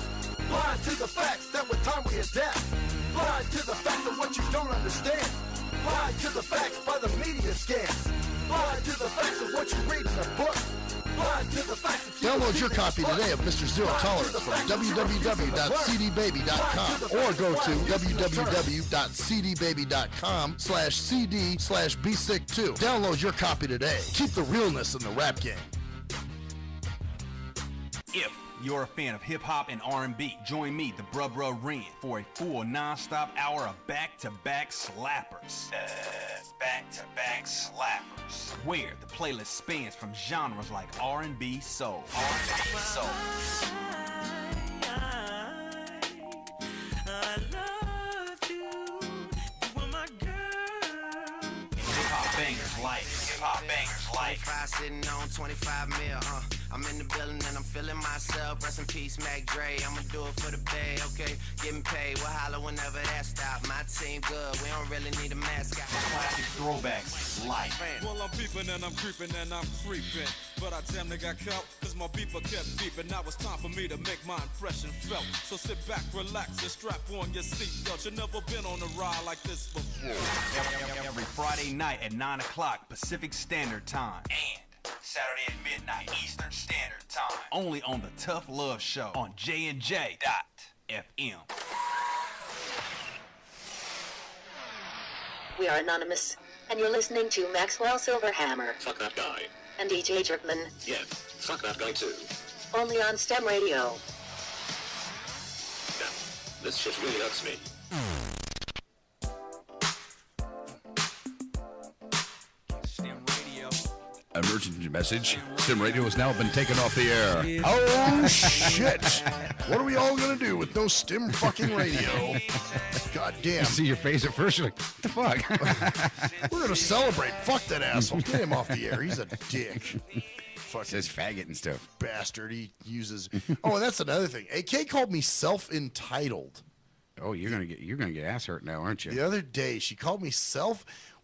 Blind to the facts that with time we adapt. Blind to the facts of what you don't understand. Blind to the facts by the media scans. Blind to the facts of what you read in a book. Blind to the facts of download your copy today of Mr. Zero Tolerance from www.cdbaby.com or go to www.cdbaby.com/cd/bsick2. Download your copy today. Keep the realness in the rap game. If you're a fan of hip-hop and R&B, join me, the Bruh Ren, for a full non-stop hour of back-to-back slappers. Back-to-back slappers. Where the playlist spans from genres like R&B, soul. R&B, soul. I love you. You are my girl. Hip-hop bangers life. Hip-hop bangers life. 25 sitting on 25 mil, I'm in the building and I'm feeling myself. Rest in peace, Mac Dre. I'ma do it for the bay, okay? Getting paid, we'll holler whenever that stop. My team good, we don't really need a mascot. Classic throwbacks, life. Well, I'm peeping and I'm creeping and I'm creeping. But I damn near got caught, cause my beeper kept beeping. Now it's time for me to make my impression felt. So sit back, relax, and strap on your seatbelt. You've never been on a ride like this before. Every Friday night at 9 o'clock Pacific Standard Time. And Saturday at midnight Eastern Standard Time. Only on the Tough Love Show on JNJ.FM. We are anonymous, and you're listening to Maxwell Silverhammer. Fuck that guy. And DJ Jerkman. Yeah, fuck that guy too. Only on STEM Radio. Damn, this shit really hurts me. STEM Radio. Emergency message. STIM Radio has now been taken off the air. Oh, shit. What are we all going to do with no STIM fucking radio? God damn. You see your face at first, you're like, what the fuck? We're going to celebrate. Fuck that asshole. Get him off the air. He's a dick. Fucking says faggot and stuff. Bastard. He uses... Oh, and that's another thing. AK called me self-entitled. Oh, you're gonna get ass hurt now, aren't you? The other day, she called me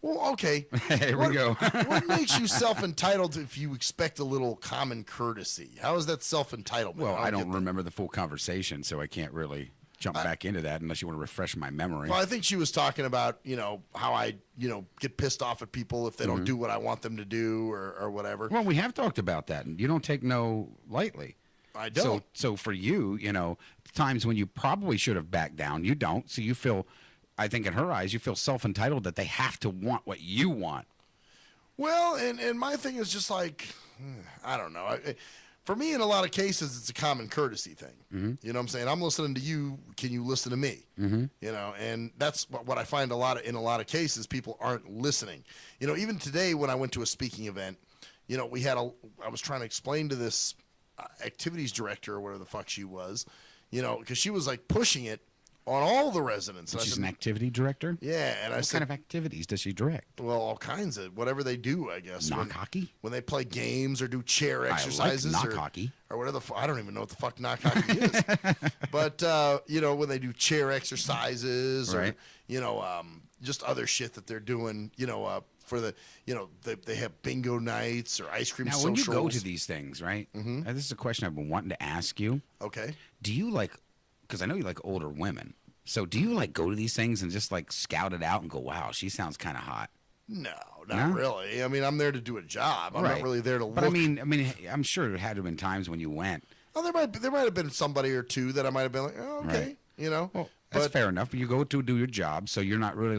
Well, okay. Here we go. What makes you self-entitled if you expect a little common courtesy? How is that self-entitlement? Well, I don't remember the full conversation, so I can't really jump back into that unless you want to refresh my memory. Well, I think she was talking about, how I, get pissed off at people if they don't do what I want them to do or whatever. Well, we have talked about that, and you don't take no lightly. I don't. So for you, times when you probably should have backed down, you don't. So you feel, I think in her eyes, you feel self-entitled that they have to want what you want. Well, and my thing is just like, I don't know. For me, in a lot of cases, it's a common courtesy thing. Mm-hmm. You know what I'm saying? I'm listening to you. Can you listen to me? Mm-hmm. And that's what I find in a lot of cases, people aren't listening. Even today when I went to a speaking event, I was trying to explain to this activities director or whatever the fuck she was, because she was like pushing it on all the residents. She's an activity director? Yeah. And what kind of activities does she direct? Well, all kinds of whatever they do, I guess. Knock hockey? When they play games or do chair exercises. I like knock hockey. Or whatever I don't even know what the fuck knock hockey is. But, when they do chair exercises right. or, just other shit that they're doing, for the, they have bingo nights or ice cream socials. Now, when you go to these things, right? Mm-hmm. This is a question I've been wanting to ask you. Okay. Do you because I know you like older women. So do you go to these things and just scout it out and go, wow, she sounds kind of hot? No, not really. I mean, I'm there to do a job. I'm not really there to look. But I mean, I'm sure there had to have been times when you went. Oh, there might have been somebody or two that I might have been like, oh, okay, right. Well, that's fair enough. You go to do your job, so you're not really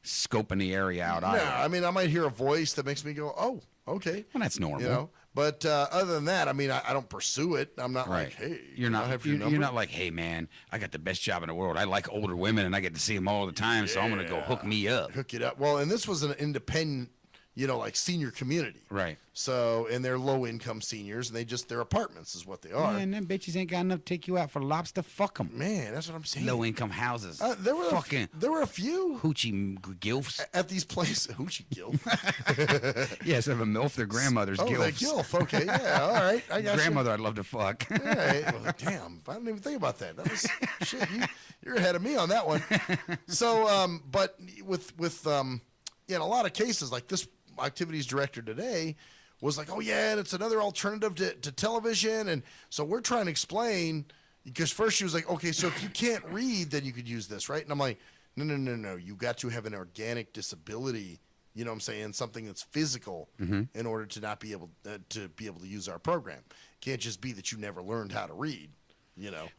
scoping the area out either. No, I mean, I might hear a voice that makes me go, oh, okay. Well, that's normal. But other than that, I mean, I don't pursue it. I'm not like, hey, you're not like, hey, man, I got the best job in the world. I like older women, and I get to see them all the time, so I'm going to go hook me up. Hook it up. Well, and this was an independent, senior community. Right. So, and they're low-income seniors, and their apartments is what they are. Man, them bitches ain't got enough to take you out for lobster. Fuck them. Man, that's what I'm saying. Low-income houses. There were a few. Hoochie gilfs. At these places. Hoochie gilf. Yes, I have a MILF. Their grandmother's gilfs. Oh, they're gilf. Okay, yeah, all right. I got grandmother I'd love to fuck. All right. Well, damn, I didn't even think about that. That was, shit, you're ahead of me on that one. So, but with in a lot of cases, like this activities director today was like, oh yeah, and it's another alternative to television, and so we're trying to explain, because first she was like, okay, so if you can't read, then you could use this, right? And I'm like, no, you got to have an organic disability, you know what I'm saying, something that's physical, in order to not be able to use our program. Can't just be that you never learned how to read,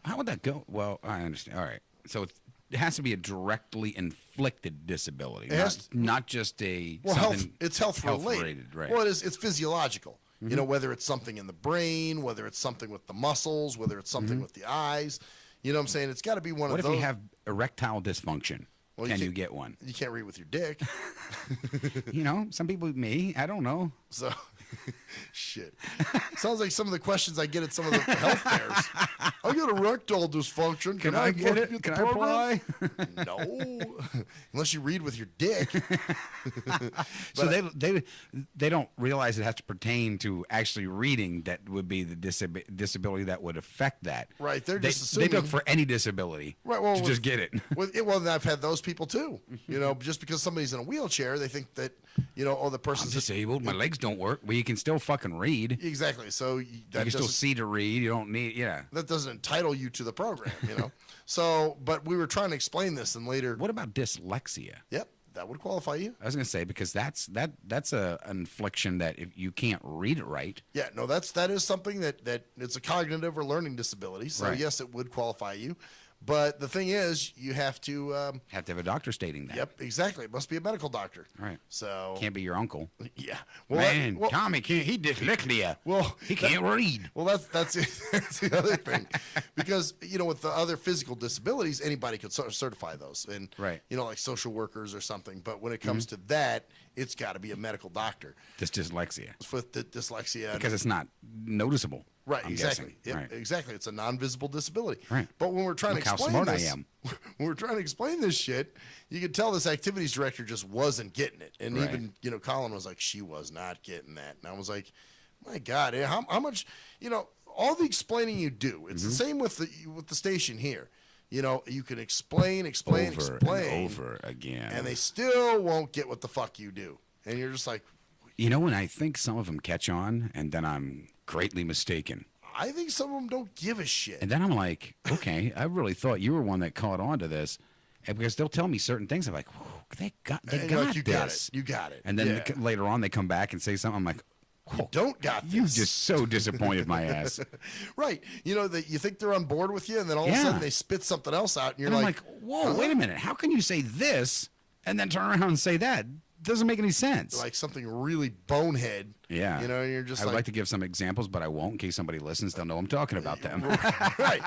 How would that go? Well, I understand. All right, so it has to be a directly inflicted disability, not just a it's health related, right? Well, it's physiological. Whether it's something in the brain, whether it's something with the muscles, whether it's something with the eyes. You know what I'm saying? It's got to be one of those. What if you have erectile dysfunction? Well, can you get one? You can't read with your dick. Some people, me, I don't know. So, shit. Sounds like some of the questions I get at some of the health fairs. I got erectile dysfunction. Can I get it? Can I apply? No, unless you read with your dick. So they don't realize it has to pertain to actually reading. That would be the disability that would affect that. Right. They're just assuming. They look for any disability. Right. Well, to just get it. Well, I've had those people too. Just because somebody's in a wheelchair, they think that the person's disabled. My legs don't work. Well, you can still fucking read. Exactly. So you can still see to read. You don't need. Yeah. That doesn't entitle you to the program. So, but we were trying to explain this, and later. What about dyslexia? Yep, that would qualify you. I was going to say, because that's an infliction that if you can't read it right. Yeah, no, that is something that it's a cognitive or learning disability. So right. Yes, it would qualify you. But the thing is, you have to have a doctor stating that. Yep, exactly. It must be a medical doctor. Right. So can't be your uncle. Yeah. Well, man, Tommy can't. He dyslexia. Well, he can't read. Well, that's the other thing, because with the other physical disabilities, anybody could certify those, and like social workers or something. But when it comes to that, it's got to be a medical doctor. This dyslexia. With the dyslexia, because it's not noticeable. Right, I'm exactly. Guessing. Yep, exactly. It's a non-visible disability. Right. But when we're trying to explain how smart this, I am. when we're trying to explain this shit, you could tell this activities director just wasn't getting it. And even, Colin was like, she was not getting that. And I was like, my God, how much, all the explaining you do, it's the same with the station here. You can explain over and over again. And they still won't get what the fuck you do. And you're just like. When I think some of them catch on, and then I'm greatly mistaken. I think some of them don't give a shit. And then I'm like, okay, I really thought you were one that caught on to this. And because they'll tell me certain things. I'm like, they got like, you this. You got it. And then later on they come back and say something. I'm like, you don't got this. You just so disappointed my ass. Right. That you think they're on board with you, and then all of a sudden they spit something else out, and you're like, whoa, wait a minute. How can you say this and then turn around and say that? Doesn't make any sense. Like something really bonehead. Yeah. You're just I would like to give some examples, but I won't in case somebody listens. They'll know I'm talking about them. Right.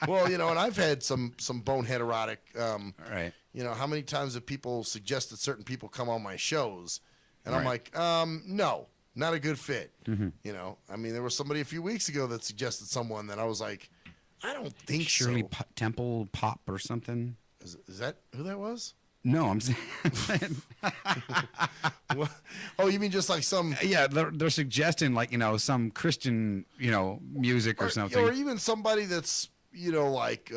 Well, and I've had some bonehead erotic. Right. How many times have people suggested certain people come on my shows? And I'm like, no, not a good fit. Mm-hmm. There was somebody a few weeks ago that suggested someone that I was like, I don't think Shirley so. Temple Pop or something. Is that who that was? No, I'm saying. Oh, you mean just like some? Yeah, they're suggesting like some Christian music or something, or even somebody that's like,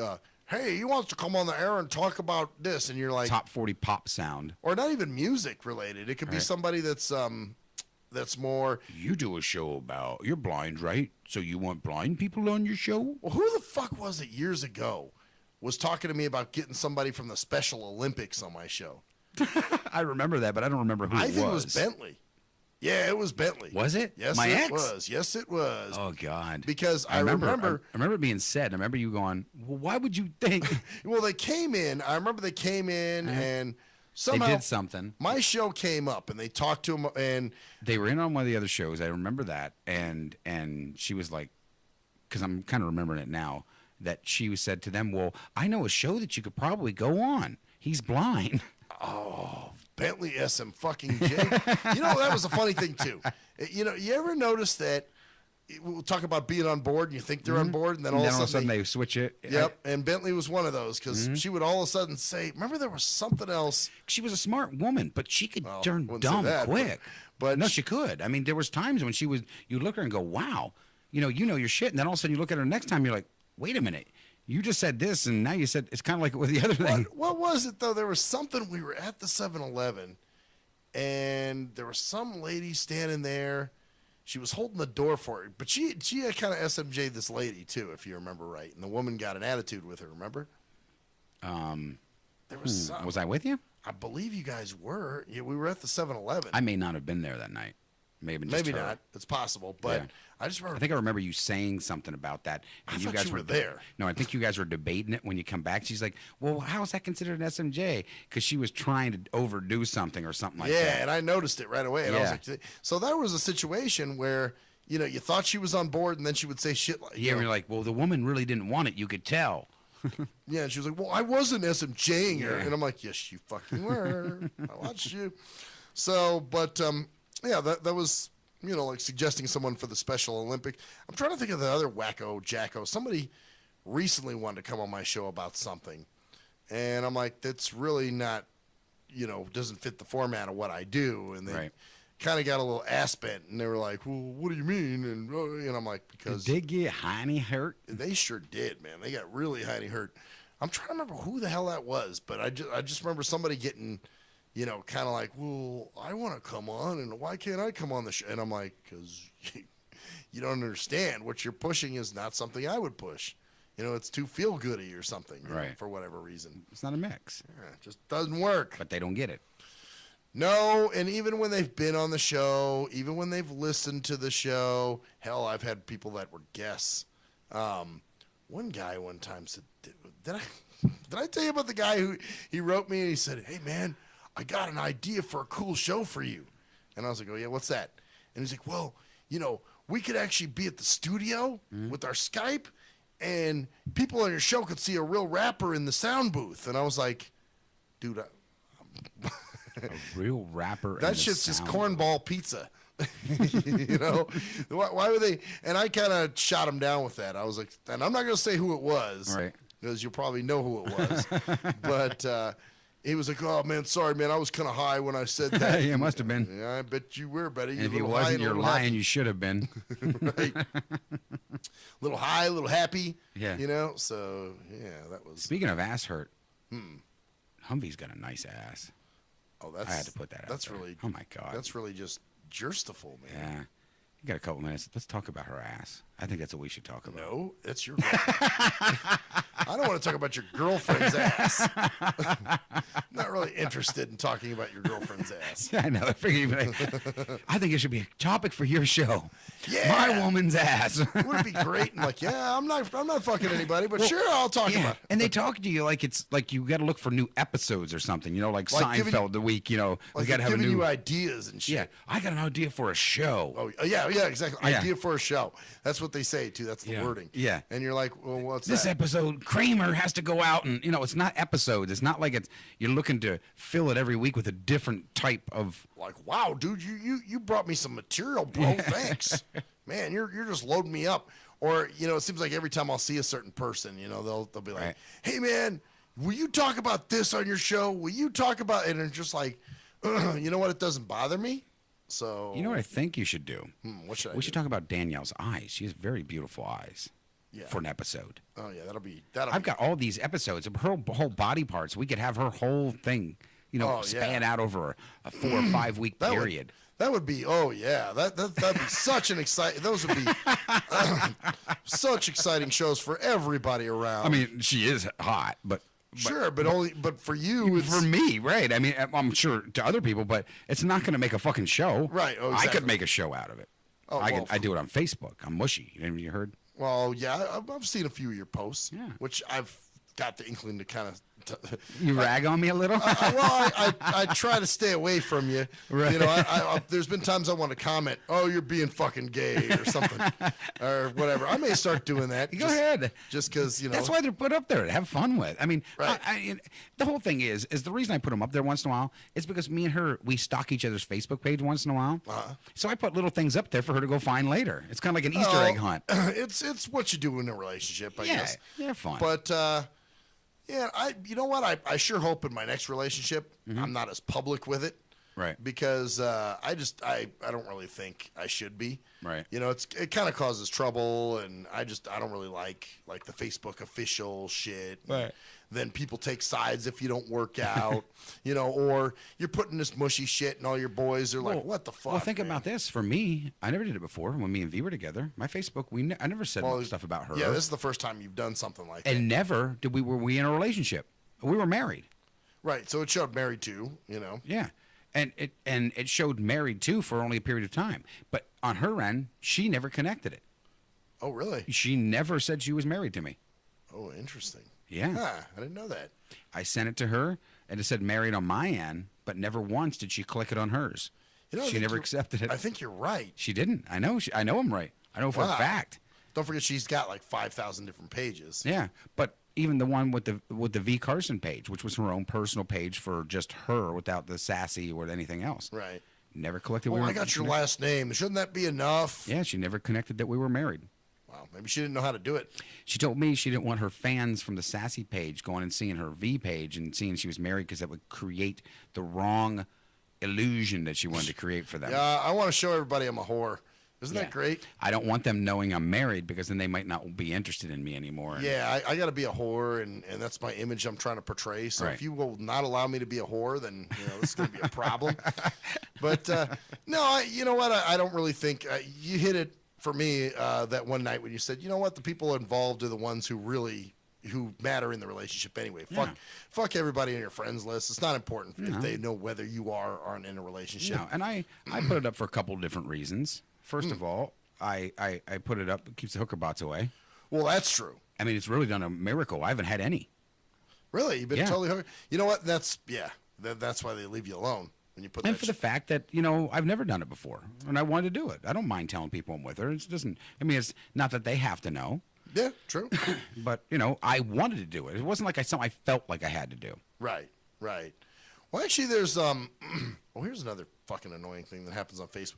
hey, he wants to come on the air and talk about this, and you're like top 40 pop sound, or not even music related. It could be somebody that's more. You do a show about you're blind, right? So you want blind people on your show? Well, who the fuck was it years ago? Was talking to me about getting somebody from the Special Olympics on my show. I remember that, but I don't remember who it was. I think it was Bentley. Yeah, it was Bentley. Was it? Yes, my it ex? was. Yes, it was. Oh, God. Because I remember it being said. I remember you going, well, why would you think? Well, they came in. I remember they came in and somehow they did something. My show came up and they talked to him and they were in on one of the other shows. I remember that. And she was like, because I'm kind of remembering it now, that she said to them, well, I know a show that you could probably go on. He's blind. Oh, Bentley SM fucking J. That was a funny thing, too. You ever notice that we'll talk about being on board and you think they're on board and then all of a sudden they switch it? Yep, and Bentley was one of those because she would all of a sudden say, remember there was something else? She was a smart woman, but she could turn dumb quick. But no, she could. There was times when you look at her and go, wow, you know your shit, and then all of a sudden you look at her next time, you're like, wait a minute. You just said this, and now you said it's kind of like with the other thing. What was it, though? There was something. We were at the 7-Eleven, and there was some lady standing there. She was holding the door for it, but she had kind of SMJ'd this lady, too, if you remember right. And the woman got an attitude with her, remember? There was some. Was I with you? I believe you guys were. Yeah, we were at the 7-Eleven. I may not have been there that night. Maybe not. It's possible, but I just remember. I think I remember you saying something about that. And I you thought guys were there. No, I think you guys were debating it when you come back. She's like, "Well, how is that considered an SMJ?" Because she was trying to overdo something or something like that. Yeah, and I noticed it right away. And I was like, so there was a situation where you thought she was on board, and then she would say shit like, "Yeah," and you're like, "Well, the woman really didn't want it. You could tell." Yeah, and she was like, "Well, I wasn't SMJing her," and I'm like, "Yes, you fucking were. I watched you." So, but yeah, that was. Like suggesting someone for the Special Olympic. I'm trying to think of the other wacko jacko. Somebody recently wanted to come on my show about something. And I'm like, that's really not, doesn't fit the format of what I do. And they kind of got a little ass bent. And they were like, well, what do you mean? And I'm like, because. Did they get hiney hurt? They sure did, man. They got really hiney hurt. I'm trying to remember who the hell that was. But I just remember somebody getting... kind of like, well, I want to come on, and why can't I come on the show? And I'm like, because you don't understand. What you're pushing is not something I would push. It's too feel-goody or something, for whatever reason. It's not a mix. Yeah, it just doesn't work. But they don't get it. No, and even when they've been on the show, even when they've listened to the show, hell, I've had people that were guests, one guy one time said, did I tell you about the guy who he wrote me and he said, hey, man, I got an idea for a cool show for you. And I was like, oh, yeah, what's that? And he's like, well, we could actually be at the studio with our Skype, and people on your show could see a real rapper in the sound booth. And I was like, dude, a real rapper. That shit's just cornball pizza. Why would they? And I kind of shot him down with that. I was like, and I'm not going to say who it was, right? Because you'll probably know who it was. But he was like, oh, man, sorry, man. I was kind of high when I said that. Yeah, it must have been. Yeah, I bet you were, buddy. If you wasn't, you're lying. You should have been. Right. Little high, a little happy. Yeah. So, yeah, that was. Speaking of ass hurt, Humvee's got a nice ass. Oh, that's. I had to put that out. That's there. really. Oh, my God. That's really just jerstifull, man. Yeah. You got a couple minutes. Let's talk about her ass. I think that's what we should talk about. No, that's your girl. I don't want to talk about your girlfriend's ass. Not really interested in talking about your girlfriend's ass. Yeah, I know. I think it should be a topic for your show. Yeah. My woman's ass. Would it be great? And like, yeah, I'm not fucking anybody, but sure, I'll talk about it. And they talk to you like it's like you got to look for new episodes or something, like Seinfeld the week, we got to have a new you ideas and shit. Yeah, I got an idea for a show. Oh, yeah, exactly. Yeah. Idea for a show. That's what they say too. That's the wording. Yeah. And you're like, well, what's this that? episode? Kramer has to go out and it's not episodes. It's not like you're looking to fill it every week with a different type of. Like, wow, dude, you brought me some material, bro. Thanks, man. You're just loading me up. Or it seems like every time I'll see a certain person, they'll be like, hey, man, will you talk about this on your show? Will you talk about? And it's just like, you know what? It doesn't bother me. So you know what I think you should do? What should I We should talk about Danielle's eyes. She has very beautiful eyes. Yeah. For an episode. Oh yeah, that'll be. I've got all these episodes of her whole body parts. We could have her whole thing, span out over a 4 or 5 week period. That would be. Oh yeah, that'd be such an exciting. Those would be such exciting shows for everybody around. I mean, she is hot, but. Sure, but for you, it's... for me, right? I mean, I'm sure to other people, but it's not going to make a fucking show, right? Oh, exactly. I could make a show out of it. Oh, I do it on Facebook. I'm mushy. You heard? Well, yeah, I've seen a few of your posts, which I've got the inkling to kind of. You rag on me a little? I try to stay away from you. Right. There's been times I want to comment, oh, you're being fucking gay or something, or whatever. I may start doing that. Go ahead. Just because, That's why they're put up there to have fun with. I mean, right. The whole thing is the reason I put them up there once in a while is because me and her, we stalk each other's Facebook page once in a while. So I put little things up there for her to go find later. It's kind of like an Easter egg hunt. It's what you do in a relationship, I guess. Yeah, fun. But, yeah, you know what? I sure hope in my next relationship I'm not as public with it, right? Because I don't really think I should be, right? It kind of causes trouble, and I don't really like the Facebook official shit. Right. Then people take sides if you don't work out, or you're putting this mushy shit, and all your boys are like, "What the fuck?" Well, think about this. For me, I never did it before. When me and V were together, my Facebook, I never said stuff about her. Yeah, this is the first time you've done something like that. And never were we in a relationship. We were married. Right. So it showed married too. Yeah, and it showed married too for only a period of time. But on her end, she never connected it. Oh, really? She never said she was married to me. Oh, interesting. Yeah. I didn't know that. I sent it to her, and it said married on my end, but never once did she click it on hers. She never accepted it. I think you're right. She didn't. I know I'm right. I know for a fact. Don't forget she's got like 5,000 different pages. Yeah, but even the one with the V Carson page, which was her own personal page for just her without the sassy or anything else. Right. Never collected. I got your last name. Shouldn't that be enough? Yeah, she never connected that we were married. Wow, maybe she didn't know how to do it. She told me she didn't want her fans from the sassy page going and seeing her V page and seeing she was married because that would create the wrong illusion that she wanted to create for them. Yeah, I want to show everybody I'm a whore. Isn't that great? I don't want them knowing I'm married because then they might not be interested in me anymore. Yeah, I got to be a whore, and that's my image I'm trying to portray. So if you will not allow me to be a whore, then this is going to be a problem. But no, you know what? I don't really think you hit it for me that one night when you said, you know what? The people involved are the ones who matter in the relationship anyway. Fuck everybody on your friends list. It's not important if they know whether you are or aren't in a relationship. No, and I put it up for a couple of different reasons. First of all, I put it up. It keeps the hooker bots away. Well, that's true. I mean, it's really done a miracle. I haven't had any. Really? You've been totally hooked? You know what? That's why they leave you alone when you put And that for the fact that, I've never done it before, and I wanted to do it. I don't mind telling people I'm with her. It doesn't, it's not that they have to know. Yeah, true. But, I wanted to do it. It wasn't like something I felt like I had to do. Right. Well, actually, there's, here's another fucking annoying thing that happens on Facebook.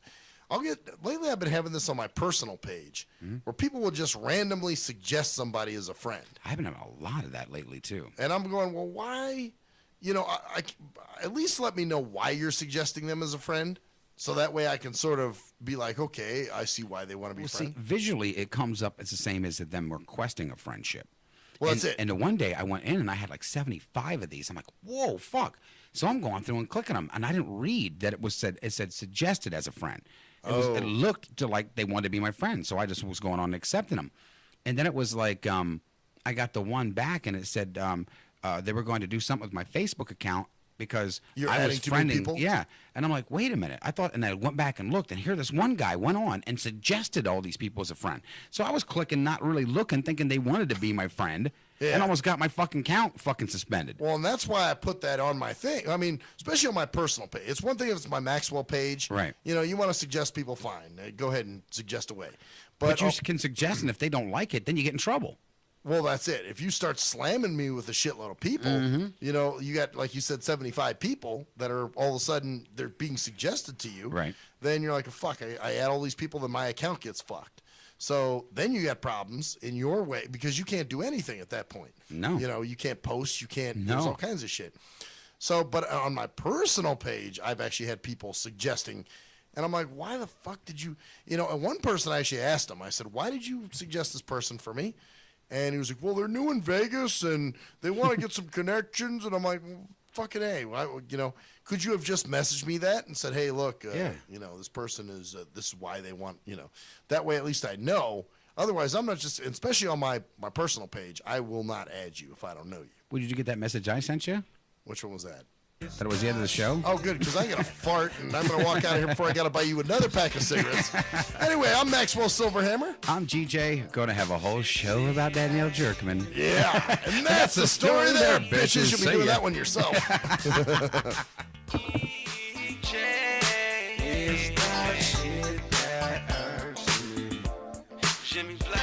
Lately I've been having this on my personal page where people will just randomly suggest somebody as a friend. I've been having a lot of that lately, too. And I'm going, well, why? I at least let me know why you're suggesting them as a friend. So that way I can sort of be like, okay, I see why they want to be friends. See, visually it comes up, it's the same as them requesting a friendship. Well, that's it. And the one day I went in and I had like 75 of these. I'm like, whoa, fuck. So I'm going through and clicking them, and I didn't read that it said suggested as a friend. It looked like they wanted to be my friend, so I just was going on accepting them. And then it was like I got the one back, and it said they were going to do something with my Facebook account because I was friending people. Yeah, and I'm like, wait a minute. I thought, and I went back and looked, and here this one guy went on and suggested all these people as a friend. So I was clicking, not really looking, thinking they wanted to be my friend. Yeah. And almost got my fucking account fucking suspended. Well, and that's why I put that on my thing. I mean, especially on my personal page. It's one thing if it's my Maxwell page. Right. You want to suggest people, fine. Go ahead and suggest away. But you can suggest, and if they don't like it, then you get in trouble. Well, that's it. If you start slamming me with a shitload of people, you got, like you said, 75 people that are all of a sudden, they're being suggested to you. Right. Then you're like, fuck, I add all these people, then my account gets fucked. So then you got problems in your way because you can't do anything at that point. No. You can't post. You can't. There's all kinds of shit. So, but on my personal page, I've actually had people suggesting, and I'm like, why the fuck did you, and one person I actually asked him, I said, why did you suggest this person for me? And he was like, well, they're new in Vegas and they want to get some connections. And I'm like, well, fucking A, could you have just messaged me that and said, hey, look, this person is, this is why they want, that way at least I know. Otherwise, I'm not just, especially on my personal page, I will not add you if I don't know you. Well, did you get that message I sent you? Which one was that? That it was the end of the show? Oh, good, because I got to fart, and I'm going to walk out of here before I got to buy you another pack of cigarettes. Anyway, I'm Maxwell Silverhammer. I'm GJ, going to have a whole show about Danielle Jerkman. Yeah, and that's the story there, bitches. You'll be doing that one yourself. Jimmy Black.